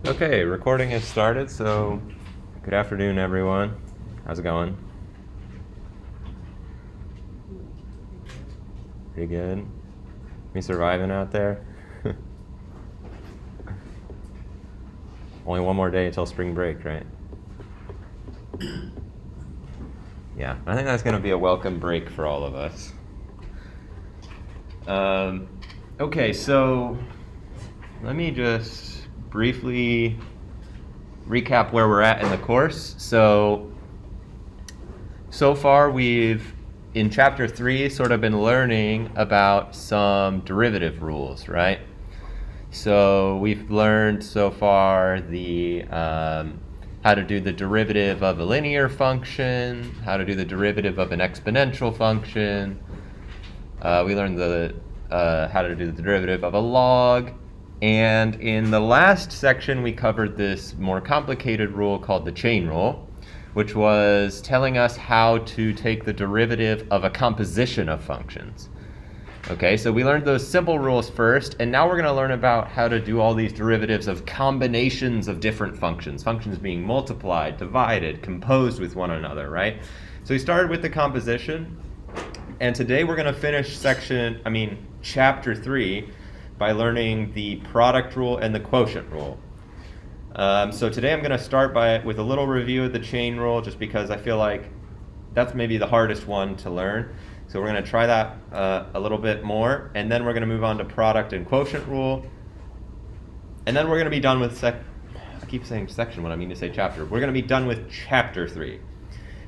Okay, recording has started, so good afternoon, everyone. How's it going? Pretty good. Me surviving out there? Only one more day until spring break, right? Yeah, I think that's going to be a welcome break for all of us. Okay, so let me just briefly recap where we're at in the course. So far we've, in chapter 3, sort of been learning about some derivative rules, right? So we've learned so far the how to do the derivative of a linear function, how to do the derivative of an exponential function. We learned the how to do the derivative of a log. And in the last section, we covered this more complicated rule called the chain rule, which was telling us how to take the derivative of a composition of functions. Okay, so we learned those simple rules first, and now we're going to learn about how to do all these derivatives of combinations of different functions, functions being multiplied, divided, composed with one another, right? So we started with the composition, and today we're going to finish chapter 3 by learning the product rule and the quotient rule. So today I'm going to start with a little review of the chain rule, just because I feel like that's maybe the hardest one to learn. So we're going to try that a little bit more, and then we're going to move on to product and quotient rule. And then we're going to be done with I keep saying section when I mean to say chapter. We're going to be done with chapter 3.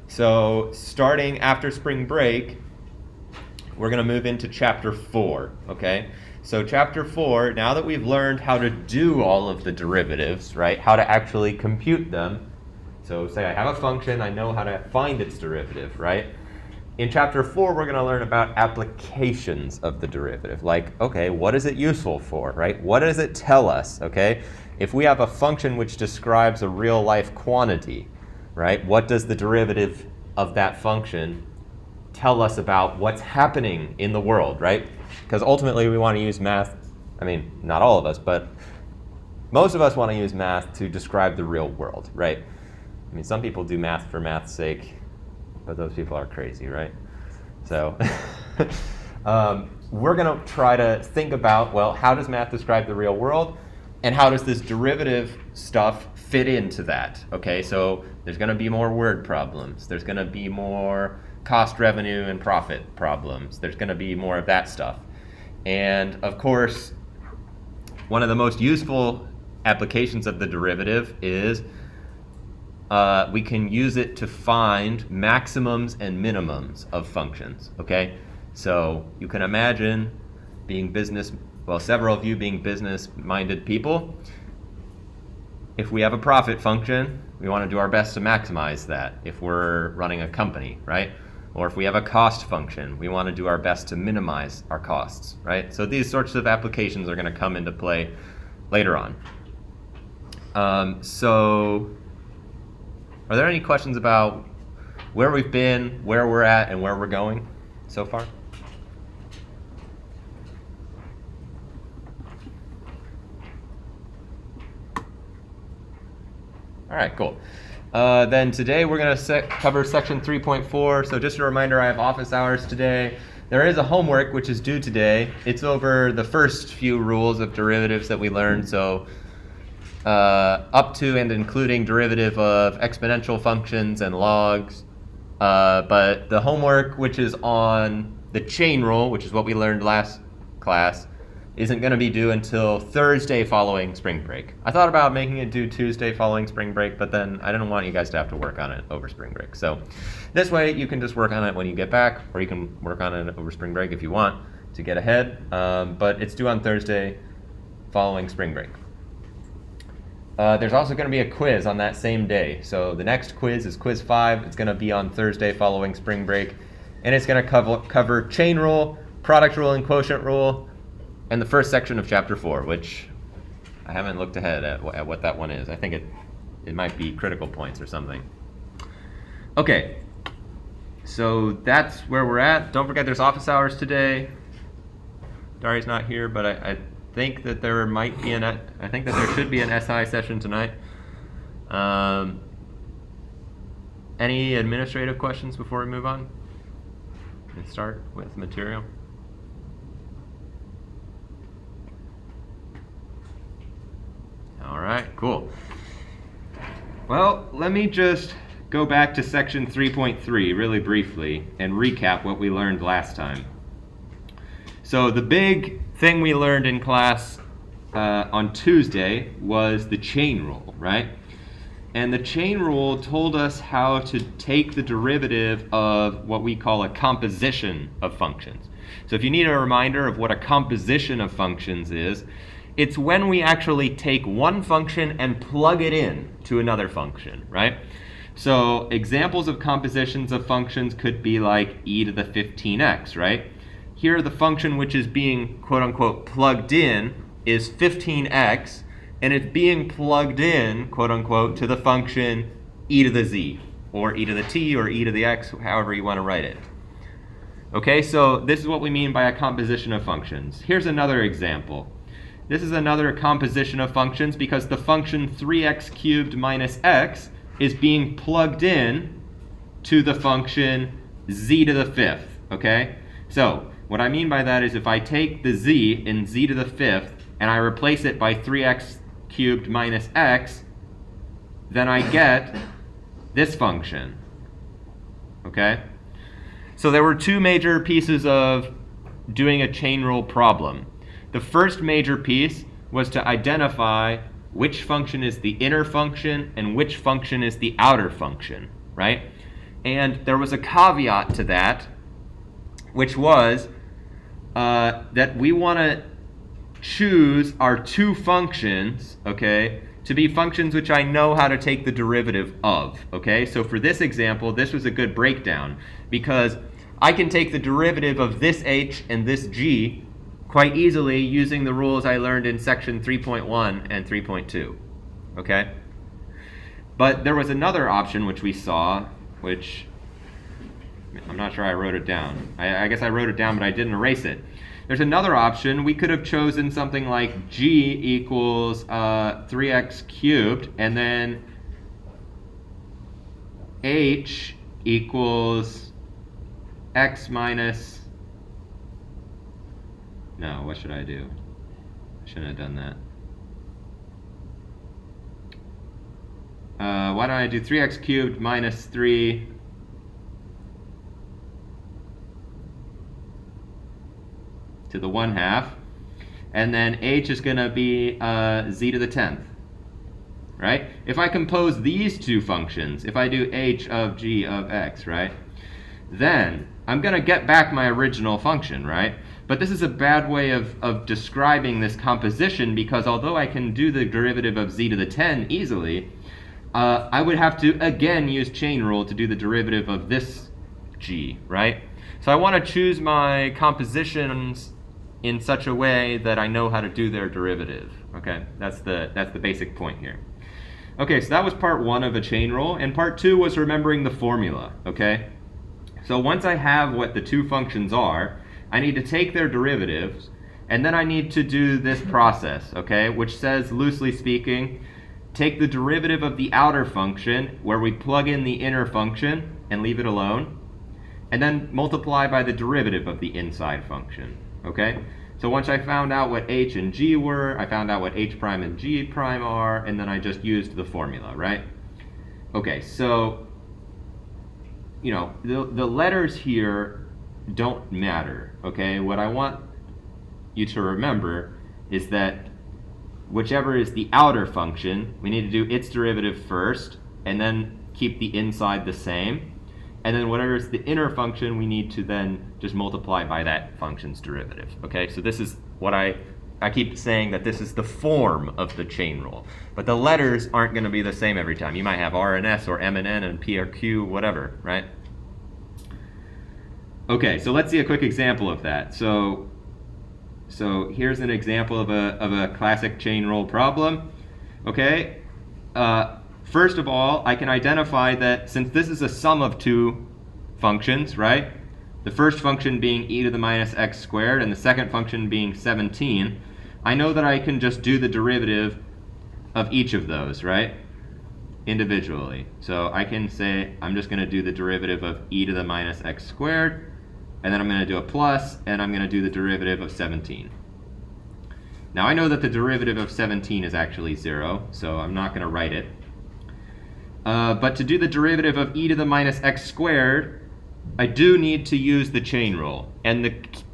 So starting after spring break, we're going to move into chapter 4, okay? So chapter 4, now that we've learned how to do all of the derivatives, right, how to actually compute them. So say I have a function, I know how to find its derivative, right? In chapter 4, we're going to learn about applications of the derivative. Like, okay, what is it useful for, right? What does it tell us, okay? If we have a function which describes a real-life quantity, right, what does the derivative of that function tell us about what's happening in the world, right? Because ultimately we want to use math, not all of us, but most of us want to use math to describe the real world, right? Some people do math for math's sake, but those people are crazy, right? So we're going to try to think about, well, how does math describe the real world? And how does this derivative stuff fit into that? Okay, so there's going to be more word problems. There's going to be more cost, revenue, and profit problems. There's going to be more of that stuff. And of course, one of the most useful applications of the derivative is we can use it to find maximums and minimums of functions, okay? So you can imagine several of you being business-minded people. If we have a profit function, we want to do our best to maximize that if we're running a company, right? Or if we have a cost function, we want to do our best to minimize our costs, right? So these sorts of applications are going to come into play later on. So are there any questions about where we've been, where we're at, and where we're going so far? All right, cool. Then today we're going to cover section 3.4. So just a reminder, I have office hours today. There is a homework which is due today. It's over the first few rules of derivatives that we learned. So up to and including derivative of exponential functions and logs. But the homework, which is on the chain rule, which is what we learned last class, isn't going to be due until Thursday following spring break. I thought about making it due Tuesday following spring break, but then I didn't want you guys to have to work on it over spring break. So this way you can just work on it when you get back, or you can work on it over spring break if you want to get ahead. But it's due on Thursday following spring break. There's also going to be a quiz on that same day. So the next quiz is quiz 5. It's going to be on Thursday following spring break. And it's going to cover chain rule, product rule, and quotient rule, and the first section of chapter 4, which I haven't looked ahead at what that one is. I think it might be critical points or something. Okay, so that's where we're at. Don't forget there's office hours today. Dari's not here, but think that there might be I think that there should be an SI session tonight. Any administrative questions before we move on? Let's start with material. All right, cool. Well, let me just go back to section 3.3 really briefly and recap what we learned last time. So the big thing we learned in class on Tuesday was the chain rule, right? And the chain rule told us how to take the derivative of what we call a composition of functions. So if you need a reminder of what a composition of functions is, it's when we actually take one function and plug it in to another function, right? So examples of compositions of functions could be like e to the 15x, right? Here the function which is being quote-unquote plugged in is 15x, and it's being plugged in, quote-unquote, to the function e to the z, or e to the t, or e to the x, however you want to write it. Okay, so this is what we mean by a composition of functions. Here's another example. This is another composition of functions because the function 3x cubed minus x is being plugged in to the function z to the fifth, okay? So what I mean by that is if I take the z in z to the fifth and I replace it by 3x cubed minus x, then I get this function, okay? So there were two major pieces of doing a chain rule problem. The first major piece was to identify which function is the inner function and which function is the outer function, right? And there was a caveat to that, which was that we want to choose our two functions, okay, to be functions which I know how to take the derivative of, okay? So for this example, this was a good breakdown because I can take the derivative of this h and this g quite easily using the rules I learned in section 3.1 and 3.2, okay? But there was another option which we saw, which I'm not sure I wrote it down. I guess I wrote it down, but I didn't erase it. There's another option. We could have chosen something like g equals 3x cubed, and then h equals x minus... No, what should I do? I shouldn't have done that. Why don't I do 3x cubed minus 3 to the 1/2, and then h is going to be z to the 10th, right? If I compose these two functions, if I do h of g of x, right, then I'm going to get back my original function, right? But this is a bad way of describing this composition because although I can do the derivative of z to the 10 easily, I would have to again use chain rule to do the derivative of this g, right? So I want to choose my compositions in such a way that I know how to do their derivative, okay? That's the basic point here. Okay, so that was part one of a chain rule, and part two was remembering the formula, okay? So once I have what the two functions are, I need to take their derivatives, and then I need to do this process, okay, which says, loosely speaking, take the derivative of the outer function, where we plug in the inner function and leave it alone, and then multiply by the derivative of the inside function, okay? So once I found out what h and g were, I found out what h prime and g prime are, and then I just used the formula, right? Okay, so, you know, the letters here don't matter, okay? What I want you to remember is that whichever is the outer function, we need to do its derivative first, and then keep the inside the same. And then whatever is the inner function, we need to then just multiply by that function's derivative, okay? So this is what I keep saying that this is the form of the chain rule. But the letters aren't going to be the same every time. You might have R and S or M and N and P or Q, whatever, right? Okay, so let's see a quick example of that. So here's an example of a classic chain rule problem. Okay, first of all, I can identify that since this is a sum of two functions, right? The first function being e to the minus x squared and the second function being 17, I know that I can just do the derivative of each of those, right? Individually. So I can say I'm just going to do the derivative of e to the minus x squared, and then I'm going to do a plus, and I'm going to do the derivative of 17. Now I know that the derivative of 17 is actually 0, so I'm not going to write it. But to do the derivative of e to the minus x squared, I do need to use the chain rule. And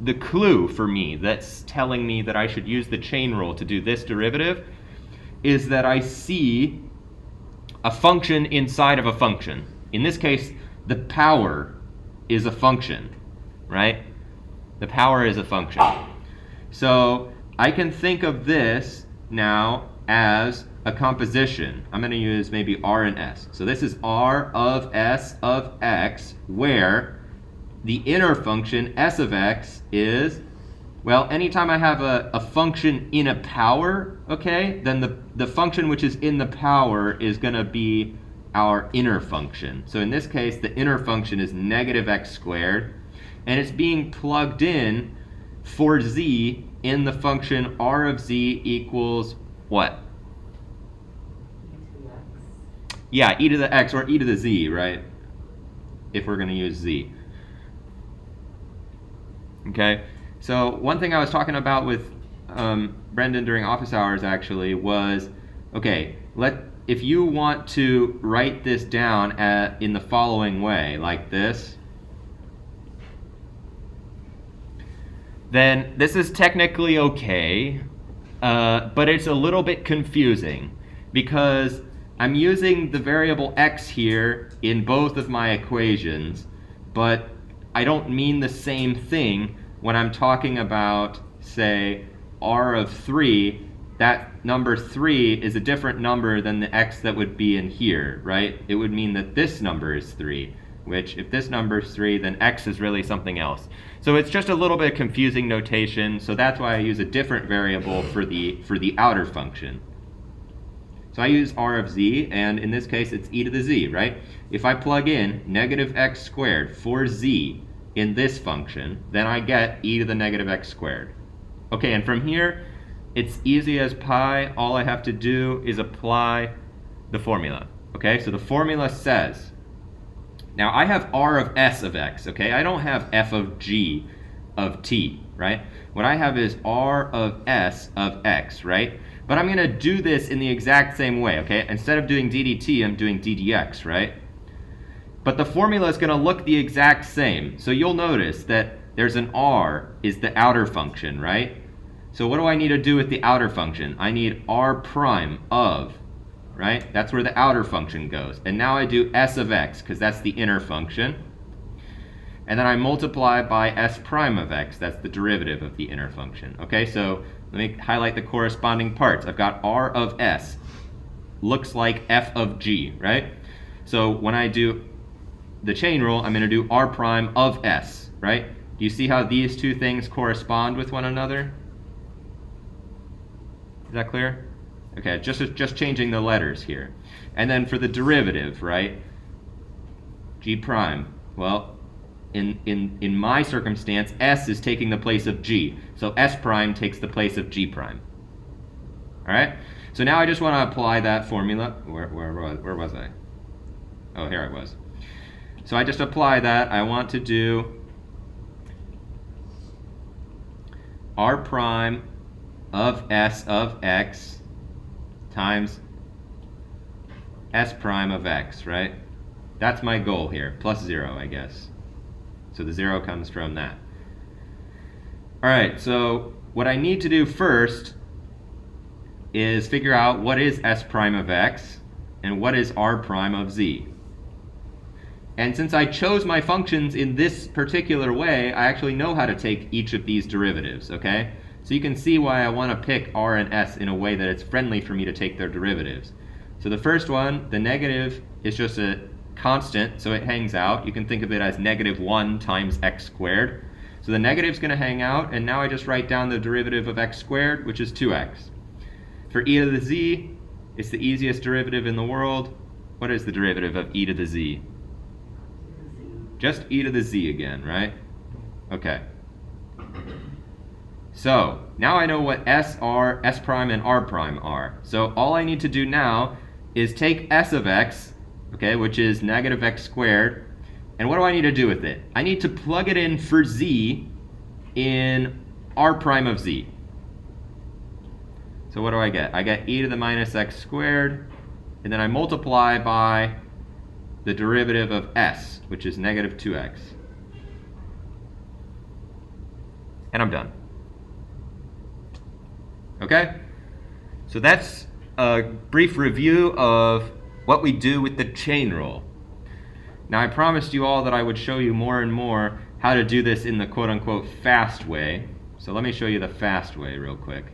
the clue for me that's telling me that I should use the chain rule to do this derivative is that I see a function inside of a function. In this case, the power is a function, right? The power is a function. So I can think of this now as a composition. I'm going to use maybe r and s. So this is r of s of x, where the inner function s of x is, well, anytime I have a function in a power, okay, then the function which is in the power is going to be our inner function. So in this case, the inner function is negative x squared, and it's being plugged in for z in the function r of z equals what? Yeah, e to the x or e to the z, right? If we're going to use z. Okay, so one thing I was talking about with Brendan during office hours actually was, okay, if you want to write this down in the following way, like this, then this is technically okay, but it's a little bit confusing because I'm using the variable x here in both of my equations, but I don't mean the same thing when I'm talking about, say, r of 3. That number 3 is a different number than the x that would be in here, right? It would mean that this number is 3, which if this number is 3, then x is really something else. So it's just a little bit confusing notation, so that's why I use a different variable for the outer function. So I use r of z, and in this case it's e to the z, right? If I plug in negative x squared for z in this function, then I get e to the negative x squared. Okay, and from here, it's easy as pie. All I have to do is apply the formula. Okay, so the formula says, now I have r of s of x, okay? I don't have f of g of t, right? What I have is r of s of x, right? But I'm going to do this in the exact same way, okay? Instead of doing d dt, I'm doing d dx, right? But the formula is going to look the exact same. So you'll notice that there's an r is the outer function, right? So what do I need to do with the outer function? I need r prime of, right? That's where the outer function goes. And now I do s of x, because that's the inner function. And then I multiply by s prime of x. That's the derivative of the inner function. Okay, so let me highlight the corresponding parts. I've got r of s. Looks like f of g, right? So when I do the chain rule, I'm going to do r prime of s, right? Do you see how these two things correspond with one another? Is that clear? Okay, just changing the letters here. And then for the derivative, right? G prime. Well, in my circumstance, s is taking the place of g. So s prime takes the place of g prime. All right? So now I just want to apply that formula. Where was I? Oh, here I was. So I just apply that. I want to do r prime of s of x times s prime of x, right? That's my goal here, plus 0, I guess. So the 0 comes from that. All right, so what I need to do first is figure out what is s prime of x and what is r prime of z. And since I chose my functions in this particular way, I actually know how to take each of these derivatives, okay? So you can see why I want to pick r and s in a way that it's friendly for me to take their derivatives. So the first one, the negative, is just a constant, so it hangs out. You can think of it as negative 1 times x squared. So the negative's going to hang out, and now I just write down the derivative of x squared, which is 2x. For e to the z, it's the easiest derivative in the world. What is the derivative of e to the z? Just e to the z again, right? Okay. So now I know what S prime and R prime are. So all I need to do now is take S of x, okay, which is negative x squared, and what do I need to do with it? I need to plug it in for z in R prime of z. So what do I get? I get e to the minus x squared, and then I multiply by the derivative of s, which is negative 2x. And I'm done. Okay? So that's a brief review of what we do with the chain rule. Now I promised you all that I would show you more and more how to do this in the quote-unquote fast way. So let me show you the fast way real quick.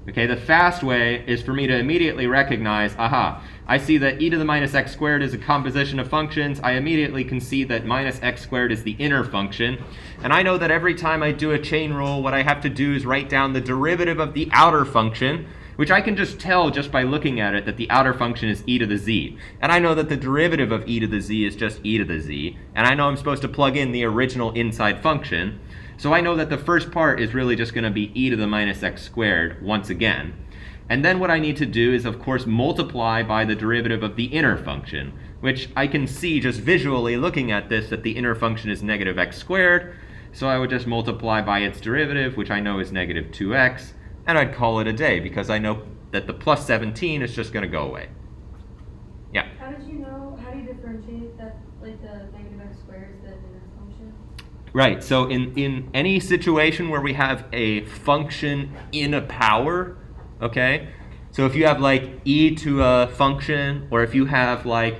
Okay, the fast way is for me to immediately recognize, aha, I see that e to the minus x squared is a composition of functions. I immediately can see that minus x squared is the inner function. And I know that every time I do a chain rule, what I have to do is write down the derivative of the outer function, which I can just tell just by looking at it that the outer function is e to the z. And I know that the derivative of e to the z is just e to the z. And I know I'm supposed to plug in the original inside function. So I know that the first part is really just going to be e to the minus x squared once again. And then what I need to do is, of course, multiply by the derivative of the inner function, which I can see just visually looking at this that the inner function is negative x squared. So I would just multiply by its derivative, which I know is negative 2x, and I'd call it a day because I know that the plus 17 is just going to go away. Yeah? How do you differentiate that, like the negative x squared is the inner function? Right, so in any situation where we have a function in a power, okay? So if you have like e to a function, or if you have like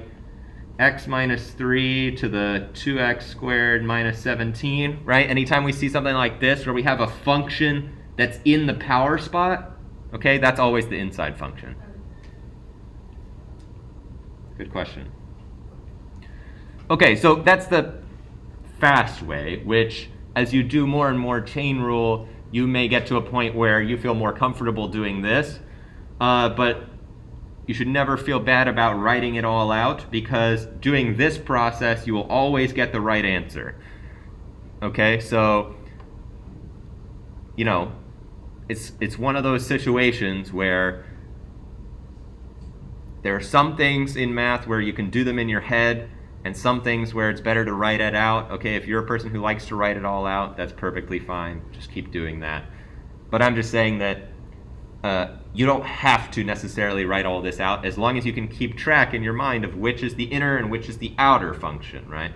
x minus 3 to the 2x squared minus 17, right? Anytime we see something like this where we have a function that's in the power spot, okay, that's always the inside function. Good question. Okay, so that's the fast way, which as you do more and more chain rule, you may get to a point where you feel more comfortable doing this, but you should never feel bad about writing it all out, because doing this process, you will always get the right answer. Okay, so, you know, it's one of those situations where there are some things in math where you can do them in your head, and some things where it's better to write it out. Okay, if you're a person who likes to write it all out, that's perfectly fine. Just keep doing that. But I'm just saying that you don't have to necessarily write all this out, as long as you can keep track in your mind of which is the inner and which is the outer function, right?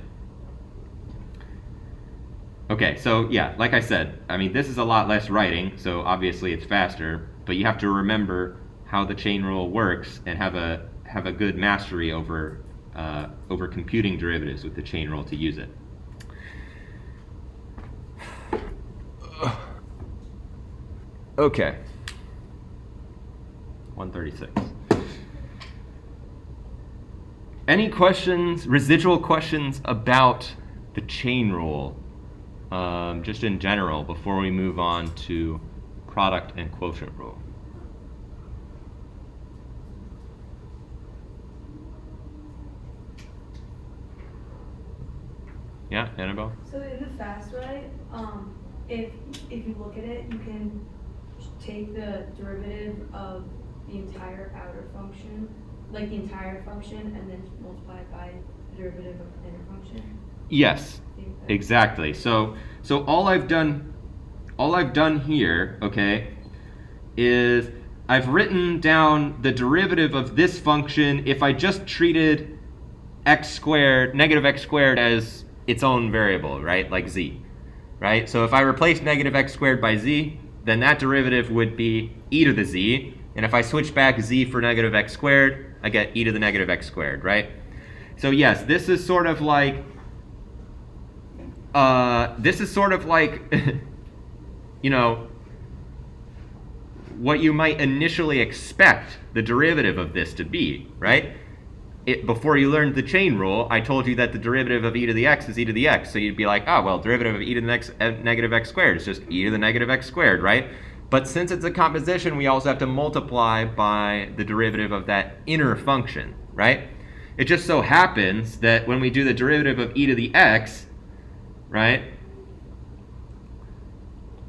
Okay, so yeah, like I said, I mean, this is a lot less writing, so obviously it's faster, but you have to remember how the chain rule works and have a good mastery over computing derivatives with the chain rule to use it. Okay. 136. Any questions, residual questions about the chain rule, just in general, before we move on to product and quotient rule? Yeah, Annabelle? So in the fast way, if you look at it, you can take the derivative of the entire outer function, like the entire function, and then multiply it by the derivative of the inner function. Yes, exactly. So all I've done here, okay, is I've written down the derivative of this function if I just treated x squared, negative x squared, as its own variable, right, like z, right? So if I replace negative x squared by z, then that derivative would be e to the z, and if I switch back z for negative x squared, I get e to the negative x squared, right? So yes, this is sort of like, you know, what you might initially expect the derivative of this to be, right? Before you learned the chain rule, I told you that the derivative of e to the x is e to the x. So you'd be like, oh, well, derivative of e to the negative x squared is just e to the negative x squared, right? But since it's a composition, we also have to multiply by the derivative of that inner function, right? It just so happens that when we do the derivative of e to the x, right,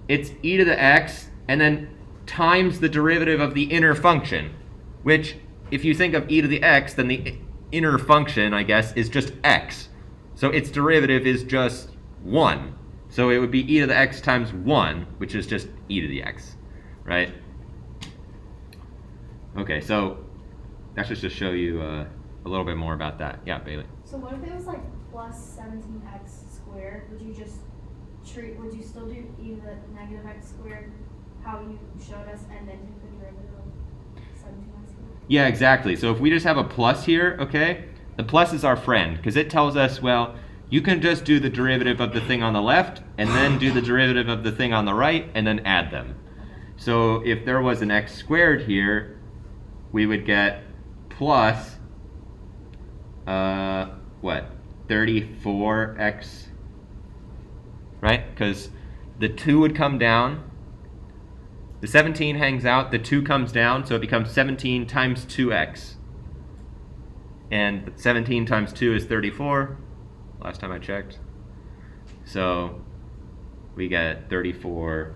it's e to the x and then times the derivative of the inner function, which, if you think of e to the x, then the inner function, I guess, is just x. So its derivative is just 1. So it would be e to the x times 1, which is just e to the x, right? Okay, so that's just to show you a little bit more about that. Yeah, Bailey. So what if it was like plus 17x squared? Would you still do e to the negative x squared, how you showed us, and then take the derivative of 17x squared? Yeah, exactly. So if we just have a plus here, okay, the plus is our friend because it tells us, well, you can just do the derivative of the thing on the left and then do the derivative of the thing on the right and then add them. So if there was an x squared here, we would get plus, 34x, right? Because the 2 would come down. The 17 hangs out, the 2 comes down, so it becomes 17 times 2x. And 17 times 2 is 34, last time I checked. So we get 34x.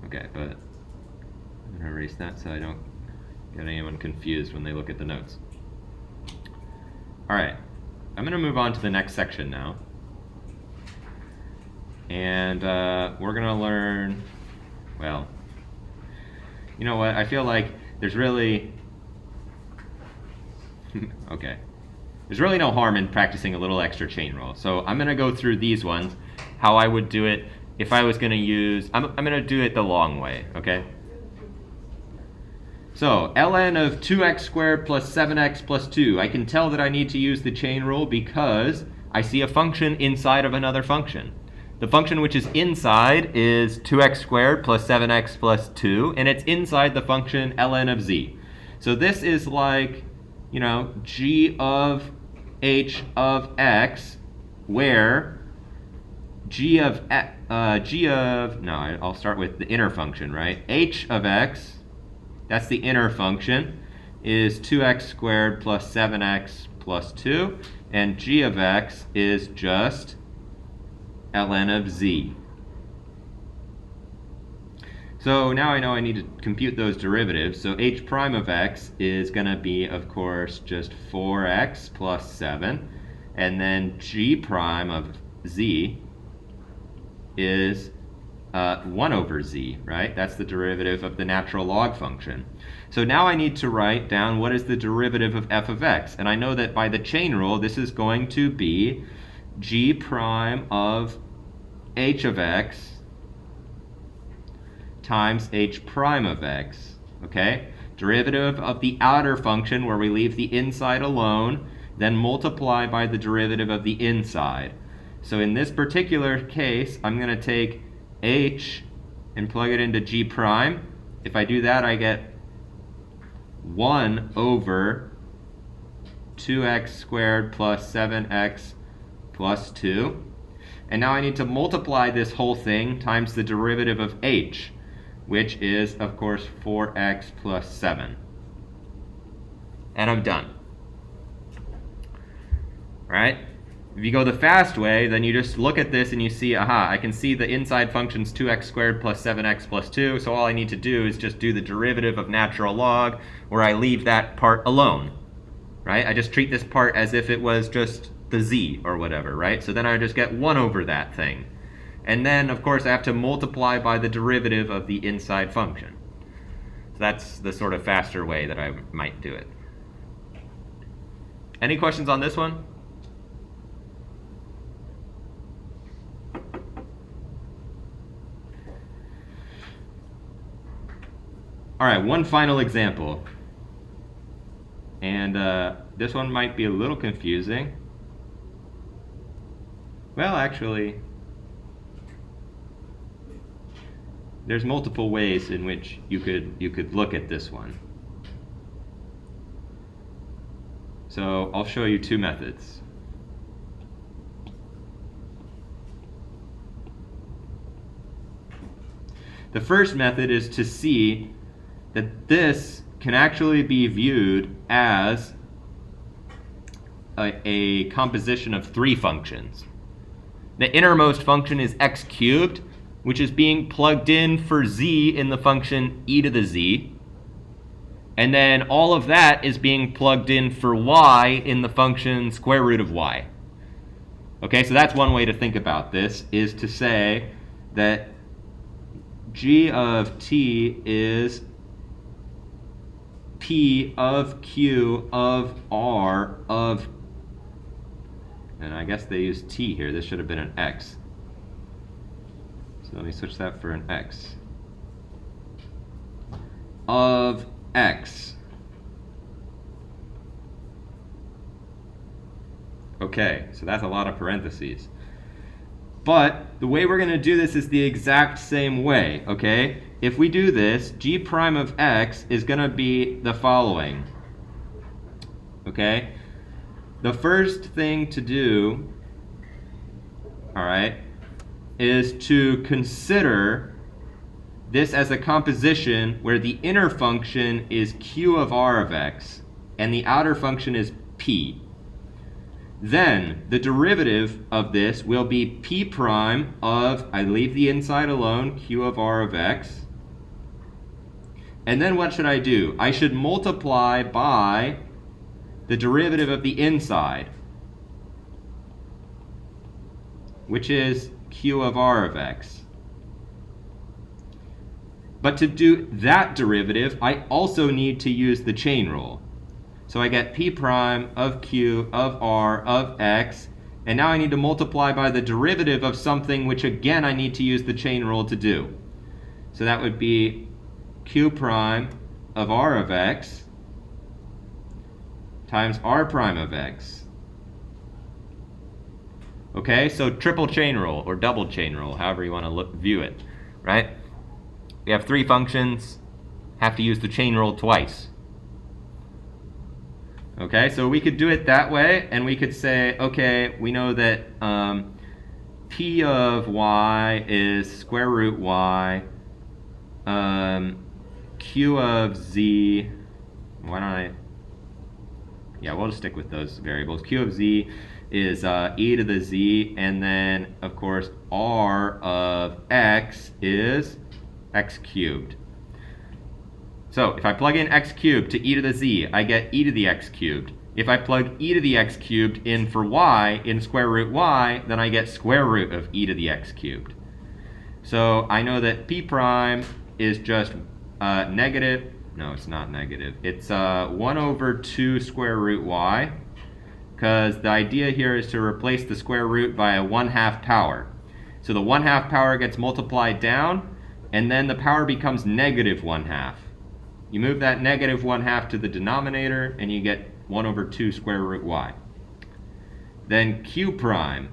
Okay, but I'm going to erase that so I don't get anyone confused when they look at the notes. All right, I'm going to move on to the next section now. And we're going to learn, well, you know what? I feel like there's really, okay. There's really no harm in practicing a little extra chain rule. So I'm going to go through these ones, how I would do it if I was going to use, I'm going to do it the long way, okay? So ln of 2x squared plus 7x plus 2. I can tell that I need to use the chain rule because I see a function inside of another function. The function which is inside is 2x squared plus 7x plus 2, and it's inside the function ln of z. So this is like, you know, g of h of x, where I'll start with the inner function, right? H of x, that's the inner function, is 2x squared plus 7x plus 2, and g of x is just ln of z. So now I know I need to compute those derivatives. So h prime of x is going to be, of course, just 4x plus 7. And then g prime of z is 1 over z, right? That's the derivative of the natural log function. So now I need to write down what is the derivative of f of x. And I know that by the chain rule, this is going to be g prime of h of x times h prime of x, okay? Derivative of the outer function where we leave the inside alone, then multiply by the derivative of the inside. So in this particular case, I'm going to take h and plug it into g prime. If I do that, I get 1 over 2x squared plus 7x plus 2. And now I need to multiply this whole thing times the derivative of h, which is, of course, 4x plus 7. And I'm done. All right? If you go the fast way, then you just look at this and you see, aha, I can see the inside function's 2x squared plus 7x plus 2, so all I need to do is just do the derivative of natural log, where I leave that part alone, right? I just treat this part as if it was just the z or whatever, right? So then I just get 1 over that thing. And then, of course, I have to multiply by the derivative of the inside function. So that's the sort of faster way that I might do it. Any questions on this one? All right, one final example. And this one might be a little confusing. Well, actually, there's multiple ways in which you could look at this one. So I'll show you two methods. The first method is to see that this can actually be viewed as a composition of three functions. The innermost function is x cubed, which is being plugged in for z in the function e to the z. And then all of that is being plugged in for y in the function square root of y. Okay, so that's one way to think about this, is to say that g of t is p of q of r of, and I guess they use t here, this should have been an x. So let me switch that for an x. Of x. Okay, so that's a lot of parentheses. But the way we're going to do this is the exact same way, okay? If we do this, g prime of x is going to be the following. Okay? The first thing to do, all right, is to consider this as a composition where the inner function is q of r of x and the outer function is p. Then the derivative of this will be p prime of, I leave the inside alone, q of r of x. And then what should I do? I should multiply by the derivative of the inside, which is q of r of x. But to do that derivative, I also need to use the chain rule. So I get p prime of q of r of x, and now I need to multiply by the derivative of something which again I need to use the chain rule to do. So that would be q prime of r of x times r prime of x. Okay, so triple chain rule or double chain rule, however you want to view it, right? We have three functions, have to use the chain rule twice. Okay, so we could do it that way, and we could say, okay, we know that p of y is square root y, q of z, why don't I, yeah, we'll just stick with those variables. Q of z is e to the z, and then, of course, r of x is x cubed. So if I plug in x cubed to e to the z, I get e to the x cubed. If I plug e to the x cubed in for y in square root y, then I get square root of e to the x cubed. So I know that p prime is just negative, no, it's not negative. It's 1 over 2 square root y, because the idea here is to replace the square root by a 1/2 power. So the 1/2 power gets multiplied down, and then the power becomes negative 1/2. You move that negative 1/2 to the denominator, and you get 1 over 2 square root y. Then q prime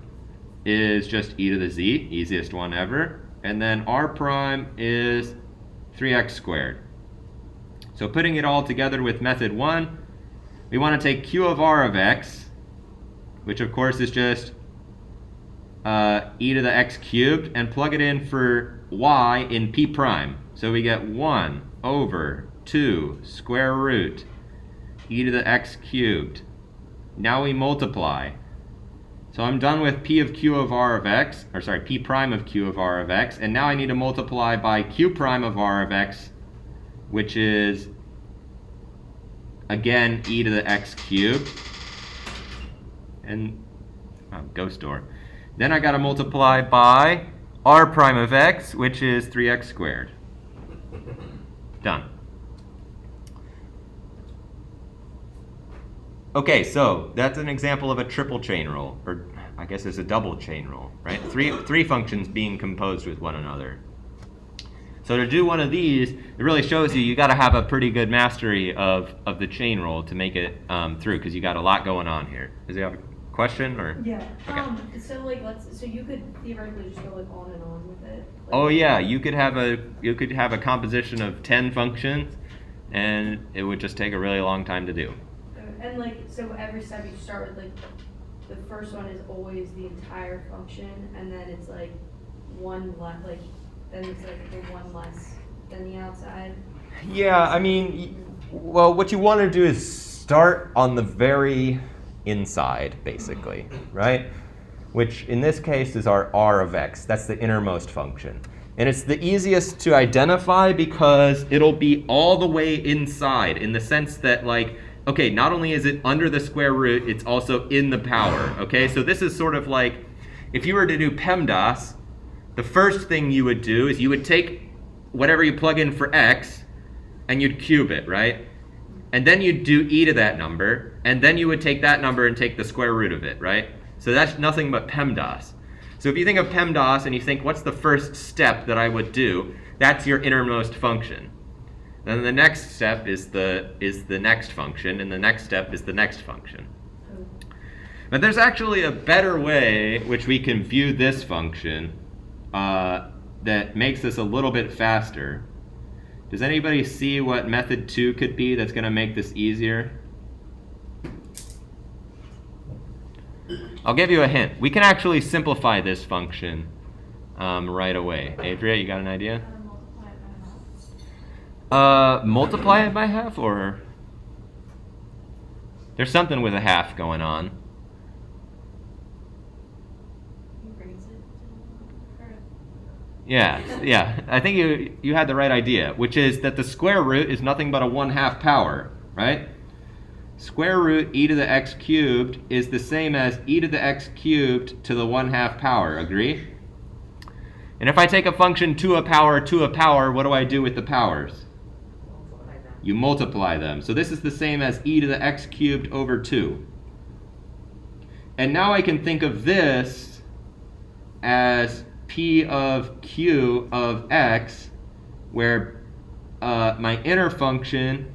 is just e to the z, easiest one ever. And then r prime is 3x squared. So putting it all together with method 1, we want to take q of r of x, which of course is just e to the x cubed, and plug it in for y in p prime. So we get 1 over 2 square root e to the x cubed. Now we multiply. So I'm done with p of q of r of x, or sorry, p prime of q of r of x, and now I need to multiply by q prime of r of x, which is, again, e to the x cubed. And, ghost door. Then I got to multiply by r prime of x, which is 3x squared. Done. Okay, so that's an example of a triple chain rule, or I guess it's a double chain rule, right? Three functions being composed with one another. So to do one of these, it really shows you got to have a pretty good mastery of the chain rule to make it through, because you got a lot going on here. Does he have a question, or? Yeah. Okay. So like so you could theoretically just go like on and on with it. Like, Oh yeah, you could have a composition of 10 functions, and it would just take a really long time to do. And like, so every step you start with, like, the first one is always the entire function, and then it's like one less, like, then it's like the one less than the outside. Yeah, I mean, Well, what you want to do is start on the very inside, basically, right? Which in this case is our r of x. That's the innermost function. And it's the easiest to identify because it'll be all the way inside in the sense that, like, okay, not only is it under the square root, it's also in the power, okay? So this is sort of like, if you were to do PEMDAS, the first thing you would do is you would take whatever you plug in for x, and you'd cube it, right? And then you'd do e to that number, and then you would take that number and take the square root of it, right? So that's nothing but PEMDAS. So if you think of PEMDAS and you think, what's the first step that I would do? That's your innermost function. Then the next step is the next function, and the next step is the next function. But there's actually a better way which we can view this function that makes this a little bit faster. Does anybody see what method 2 could be that's going to make this easier? I'll give you a hint. We can actually simplify this function right away. Adria, you got an idea? Multiply it by half, or there's something with a half going on. Yeah. I think you had the right idea, which is that the square root is nothing but a 1/2 power, right? Square root e to the x cubed is the same as e to the x cubed to the 1/2 power. Agree? And if I take a function to a power, what do I do with the powers? You multiply them. So this is the same as e to the x cubed over 2. And now I can think of this as p of q of x, where my inner function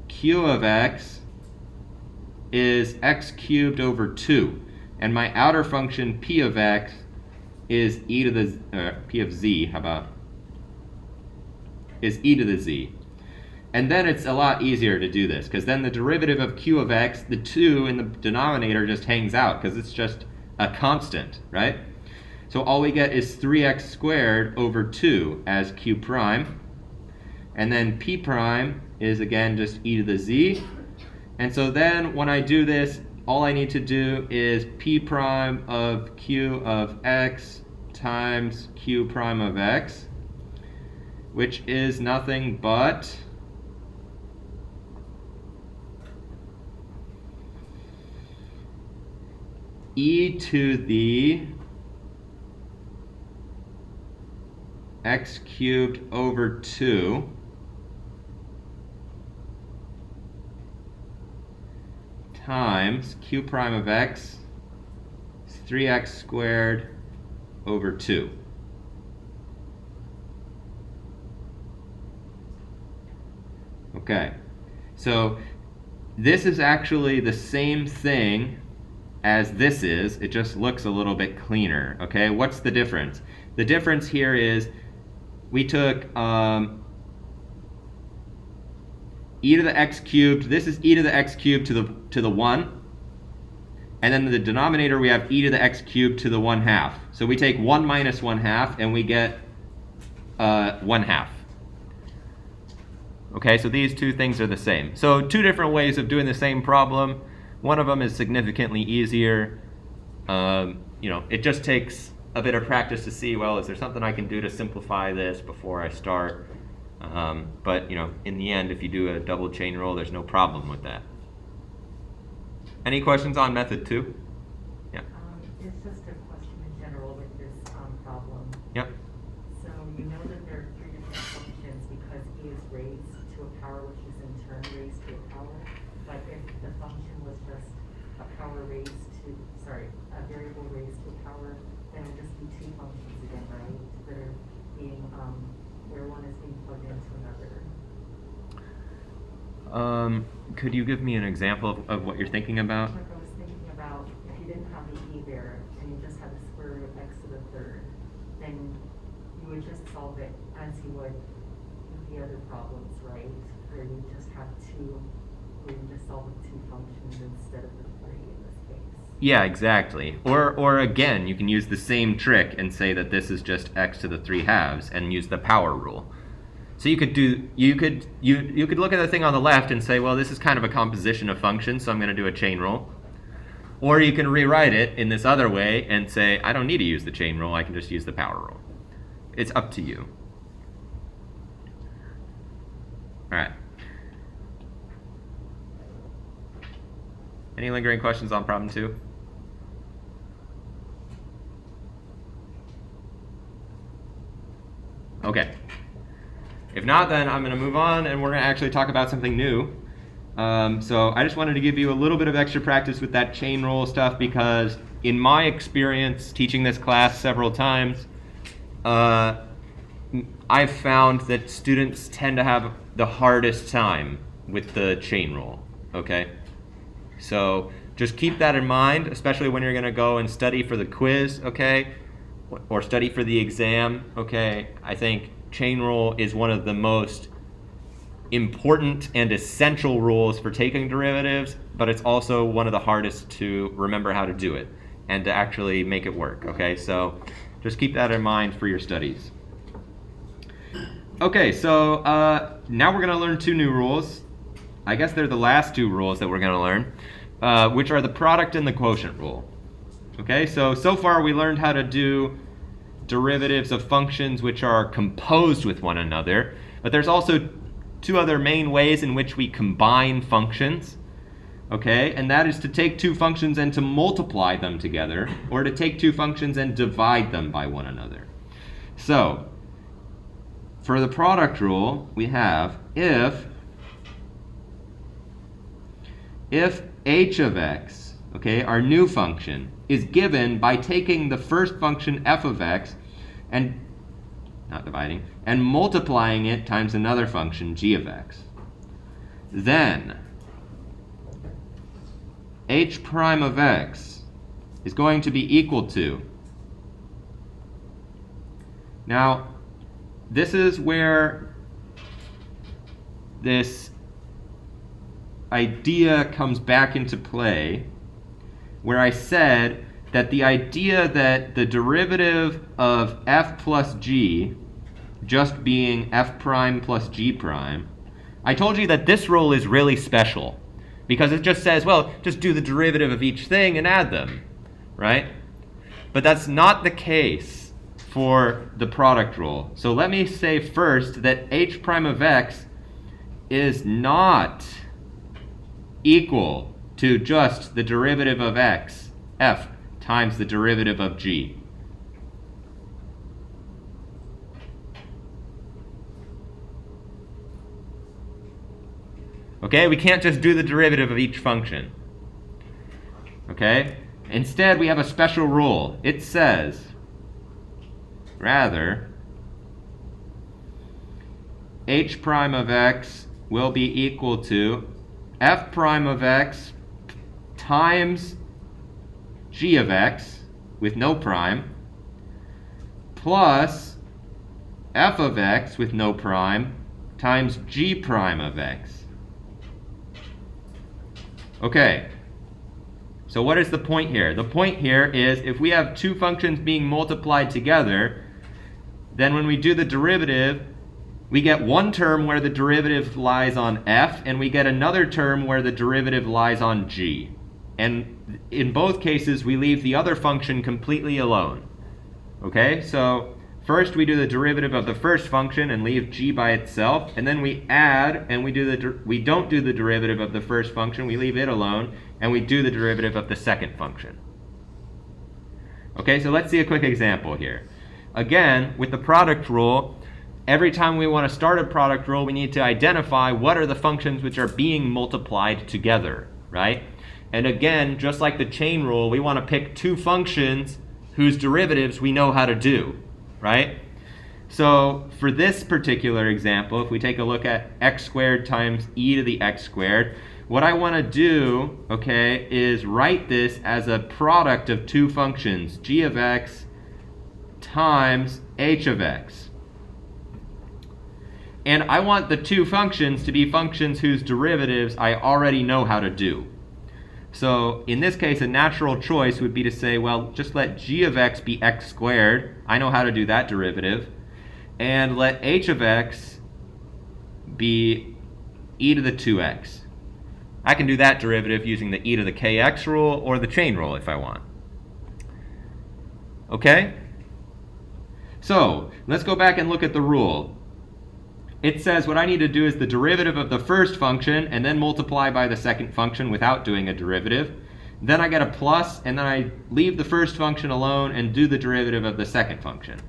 q of x is x cubed over 2, and my outer function p of x is e to the p of z. How about is e to the z? And then it's a lot easier to do this because then the derivative of q of x, the 2 in the denominator just hangs out because it's just a constant, right? So all we get is 3x squared over 2 as q prime. And then p prime is, again, just e to the z. And so then when I do this, all I need to do is p prime of q of x times q prime of x, which is nothing but e to the x cubed over 2 times q prime of x is 3x squared over 2. Okay, so this is actually the same thing as this is. It just looks a little bit cleaner. Okay, what's the difference? The difference here is we took e to the x cubed. This is e to the x cubed to the 1. And then in the denominator we have e to the x cubed to the 1/2. So we take 1 minus 1/2 and we get 1/2. Okay, so these two things are the same. So two different ways of doing the same problem. One of them is significantly easier. It just takes a bit of practice to see, well, is there something I can do to simplify this before I start? But in the end, if you do a double chain rule, there's no problem with that. Any questions on method 2? Yeah. It's just a question in general with this problem. Yep. So you know that there are 3 different functions because e is raised to a power, which is in turn raised to a power. But if the function was just a variable raised to a power, then it would just be 2 functions again, right? That are being, where one is being plugged into another. Could you give me an example of what you're thinking about? Like I was thinking about, if you didn't have the e there, and you just had the square root of x to the 3rd, then you would just solve it as you would with the other problems, right? Where you just have 2, where you just solve with 2 functions instead of the 3 in this case. Yeah, exactly. Or again, you can use the same trick and say that this is just x to the 3/2 and use the power rule. So you could look at the thing on the left and say, well, this is kind of a composition of functions, so I'm going to do a chain rule. Or you can rewrite it in this other way and say, I don't need to use the chain rule, I can just use the power rule. It's up to you. All right. Any lingering questions on problem 2? Okay. If not, then I'm going to move on and we're going to actually talk about something new. So I just wanted to give you a little bit of extra practice with that chain rule stuff because in my experience teaching this class several times, I've found that students tend to have the hardest time with the chain rule, okay? So just keep that in mind, especially when you're going to go and study for the quiz, okay? Or study for the exam, okay? I think chain rule is one of the most important and essential rules for taking derivatives, but it's also one of the hardest to remember how to do it and to actually make it work, okay? So just keep that in mind for your studies. Okay, so now we're going to learn 2 new rules. I guess they're the last 2 rules that we're going to learn, which are the product and the quotient rule. Okay, so far we learned how to do derivatives of functions which are composed with one another, but there's also 2 other main ways in which we combine functions, okay, and that is to take 2 functions and to multiply them together, or to take 2 functions and divide them by one another. So, for the product rule, we have if h of x, okay, our new function, is given by taking the first function f of x and not dividing, and multiplying it times another function, g of x. Then, h prime of x is going to be equal to, now, this is where this idea comes back into play, where I said that the idea that the derivative of f plus g just being f prime plus g prime, I told you that this rule is really special because it just says, well, just do the derivative of each thing and add them, right? But that's not the case for the product rule. So let me say first that h prime of x is not equal to just the derivative of x, f, times the derivative of g. Okay, we can't just do the derivative of each function. Okay? Instead, we have a special rule. It says, rather, h prime of x will be equal to f prime of x times g of x with no prime plus f of x with no prime times g prime of x. Okay, so what is the point here? The point here is if we have 2 functions being multiplied together, then when we do the derivative, we get one term where the derivative lies on f, and we get another term where the derivative lies on g. And in both cases, we leave the other function completely alone. Okay, so first we do the derivative of the first function and leave g by itself, and then we add and we don't do the derivative of the first function, we leave it alone, and we do the derivative of the second function. Okay, so let's see a quick example here. Again, with the product rule, every time we want to start a product rule, we need to identify what are the functions which are being multiplied together, right? And again, just like the chain rule, we want to pick 2 functions whose derivatives we know how to do, right? So for this particular example, if we take a look at x squared times e to the x squared, what I want to do, okay, is write this as a product of 2 functions, g of x times h of x. And I want the 2 functions to be functions whose derivatives I already know how to do. So in this case, a natural choice would be to say, well, just let g of x be x squared. I know how to do that derivative. And let h of x be e to the 2x. I can do that derivative using the e to the kx rule or the chain rule if I want. Okay? So, let's go back and look at the rule. It says what I need to do is the derivative of the first function and then multiply by the second function without doing a derivative. Then I get a plus, and then I leave the first function alone and do the derivative of the second function.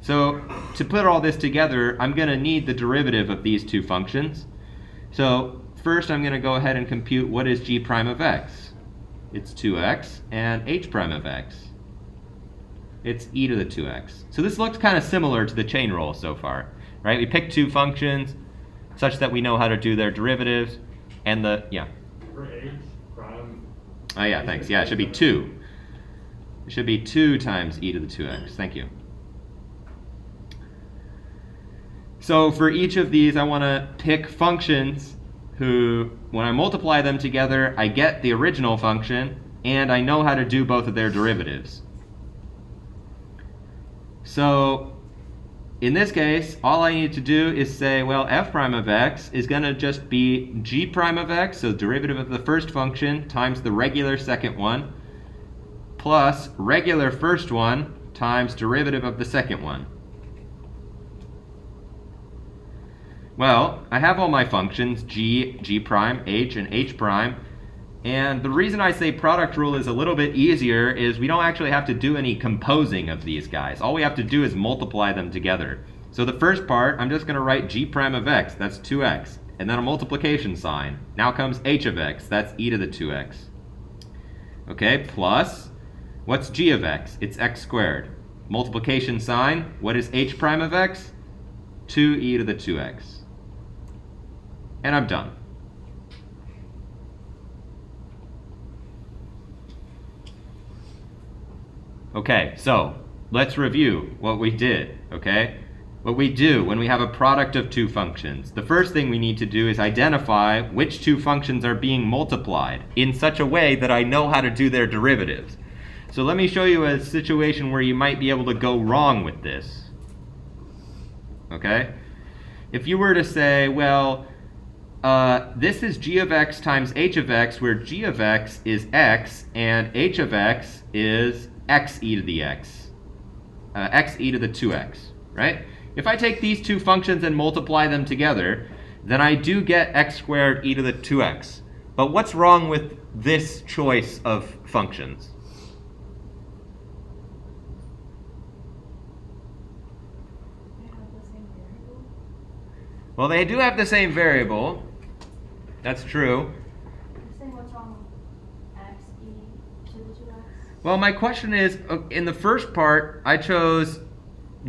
So to put all this together, I'm going to need the derivative of these two functions. So first I'm going to go ahead and compute what is g prime of x. It's 2x, and h prime of x. It's e to the 2x. So this looks kind of similar to the chain rule so far, right? We picked two functions such that we know how to do their derivatives, and the, yeah. For h prime. Oh yeah, thanks. Yeah, it should be 2. It should be 2 times e to the 2x. Thank you. So for each of these, I want to pick functions who, when I multiply them together, I get the original function, and I know how to do both of their derivatives. So in this case, all I need to do is say, well, f prime of x is going to just be g prime of x, so derivative of the first function times the regular second one, plus regular first one times derivative of the second one. Well, I have all my functions, g, g prime, h, and h prime. And the reason I say product rule is a little bit easier is we don't actually have to do any composing of these guys. All we have to do is multiply them together. So the first part, I'm just going to write g prime of x, that's 2x. And then a multiplication sign. Now comes h of x, that's e to the 2x. Okay, plus, what's g of x? It's x squared. Multiplication sign, what is h prime of x? 2e to the 2x. And I'm done. Okay, so let's review what we did, okay? What we do when we have a product of two functions. The first thing we need to do is identify which two functions are being multiplied in such a way that I know how to do their derivatives. So let me show you a situation where you might be able to go wrong with this. Okay? If you were to say, well, this is g of x times h of x, where g of x is x and h of x is x e to the x, x e to the 2x, right? If I take these two functions and multiply them together, then I do get x squared e to the 2x. But what's wrong with this choice of functions? They have the same variable. Well, they do have the same variable. That's true. You're saying what's wrong with x e to the 2x? Well, my question is, in the first part, I chose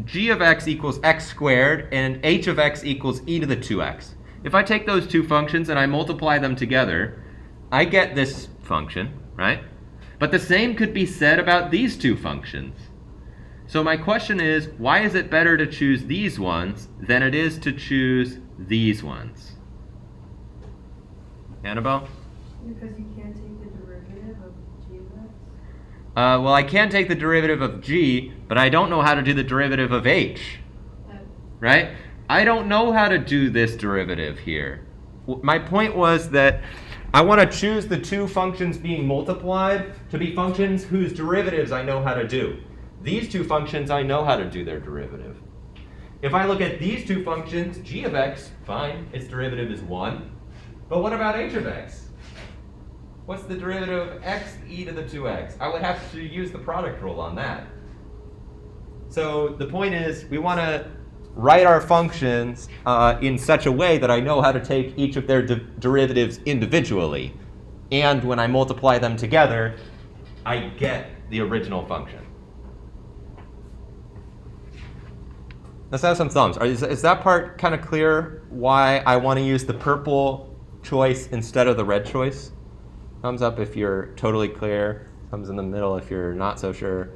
g of x equals x squared and h of x equals e to the 2x. If I take those two functions and I multiply them together, I get this function, right? But the same could be said about these two functions. So my question is, why is it better to choose these ones than it is to choose these ones? Annabelle? Because you can't take the derivative of g of x. Well, I can take the derivative of g, but I don't know how to do the derivative of h, right? I don't know how to do this derivative here. My point was that I want to choose the two functions being multiplied to be functions whose derivatives I know how to do. These two functions, I know how to do their derivative. If I look at these two functions, g of x, fine, its derivative is 1. But what about h of x? What's the derivative of x e to the 2x? I would have to use the product rule on that. So the point is, we want to write our functions in such a way that I know how to take each of their derivatives individually. And when I multiply them together, I get the original function. Let's have some thumbs. Is that part kind of clear why I want to use the purple choice instead of the red choice? Thumbs up if you're totally clear. Thumbs in the middle if you're not so sure.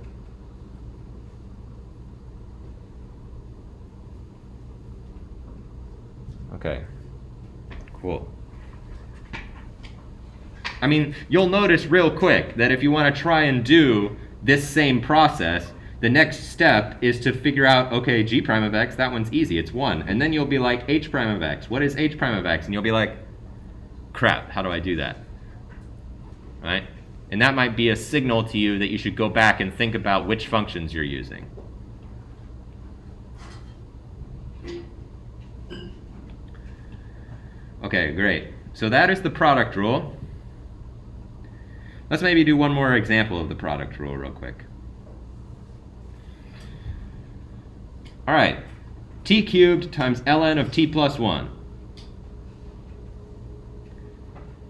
Okay, cool. I mean, you'll notice real quick that if you want to try and do this same process, the next step is to figure out, okay, g prime of x, that one's easy, it's 1. And then you'll be like, h prime of x, what is h prime of x? And you'll be like, crap, how do I do that? Right? And that might be a signal to you that you should go back and think about which functions you're using. Okay, great. So that is the product rule. Let's maybe do one more example of the product rule real quick. All right, t cubed times ln of t plus 1.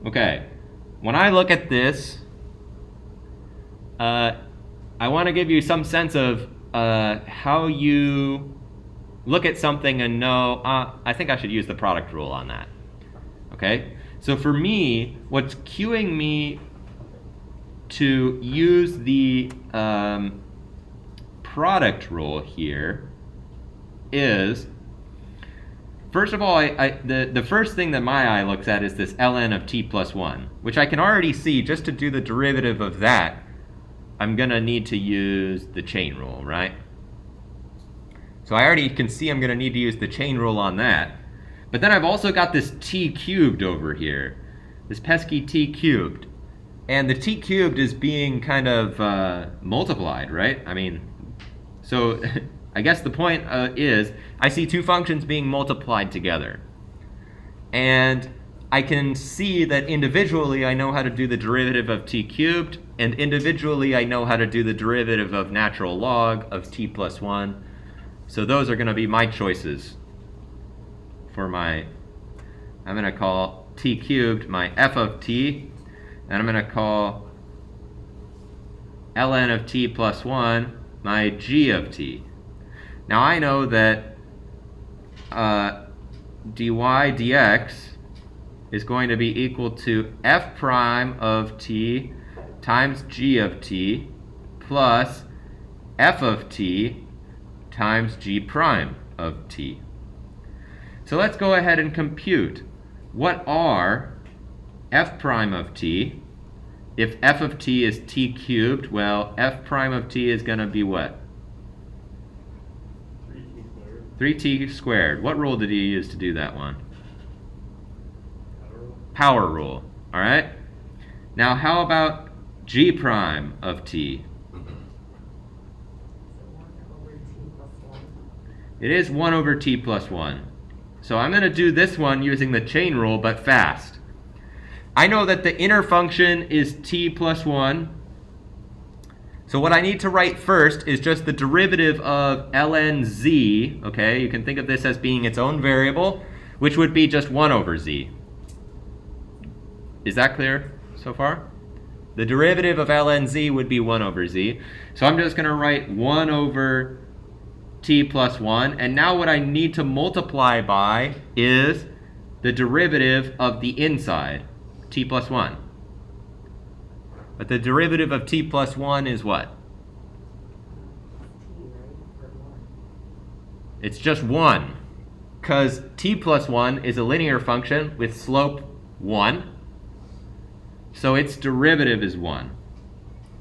Okay, when I look at this, I want to give you some sense of how you look at something and know, I think I should use the product rule on that. Okay, so for me, what's cueing me to use the product rule here is, first of all, the first thing that my eye looks at is this ln of t plus 1, which I can already see just to do the derivative of that, I'm going to need to use the chain rule, right? So I already can see I'm going to need to use the chain rule on that. But then I've also got this t cubed over here, this pesky t cubed. And the t cubed is being kind of multiplied, right? I mean, so I guess the point is I see two functions being multiplied together. And I can see that individually I know how to do the derivative of t cubed, and individually I know how to do the derivative of natural log of t plus 1. So those are going to be my choices for my, I'm going to call t cubed my f of t, and I'm going to call ln of t plus 1 my g of t. Now I know that dy dx is going to be equal to f prime of t times g of t plus f of t times g prime of t. So let's go ahead and compute. What are f prime of t? If f of t is t cubed, well, f prime of t is going to be what? 3t squared. What rule did you use to do that one? Power rule. All right? Now how about g prime of t? It is 1 over t plus 1. So I'm going to do this one using the chain rule, but fast. I know that the inner function is t plus 1. So what I need to write first is just the derivative of ln z. Okay, you can think of this as being its own variable, which would be just 1 over z. Is that clear so far? The derivative of ln z would be 1 over z. So I'm just going to write 1 over t plus 1. And now what I need to multiply by is the derivative of the inside, t plus 1. But the derivative of t plus 1 is what? It's just 1. Because t plus 1 is a linear function with slope 1. So its derivative is 1.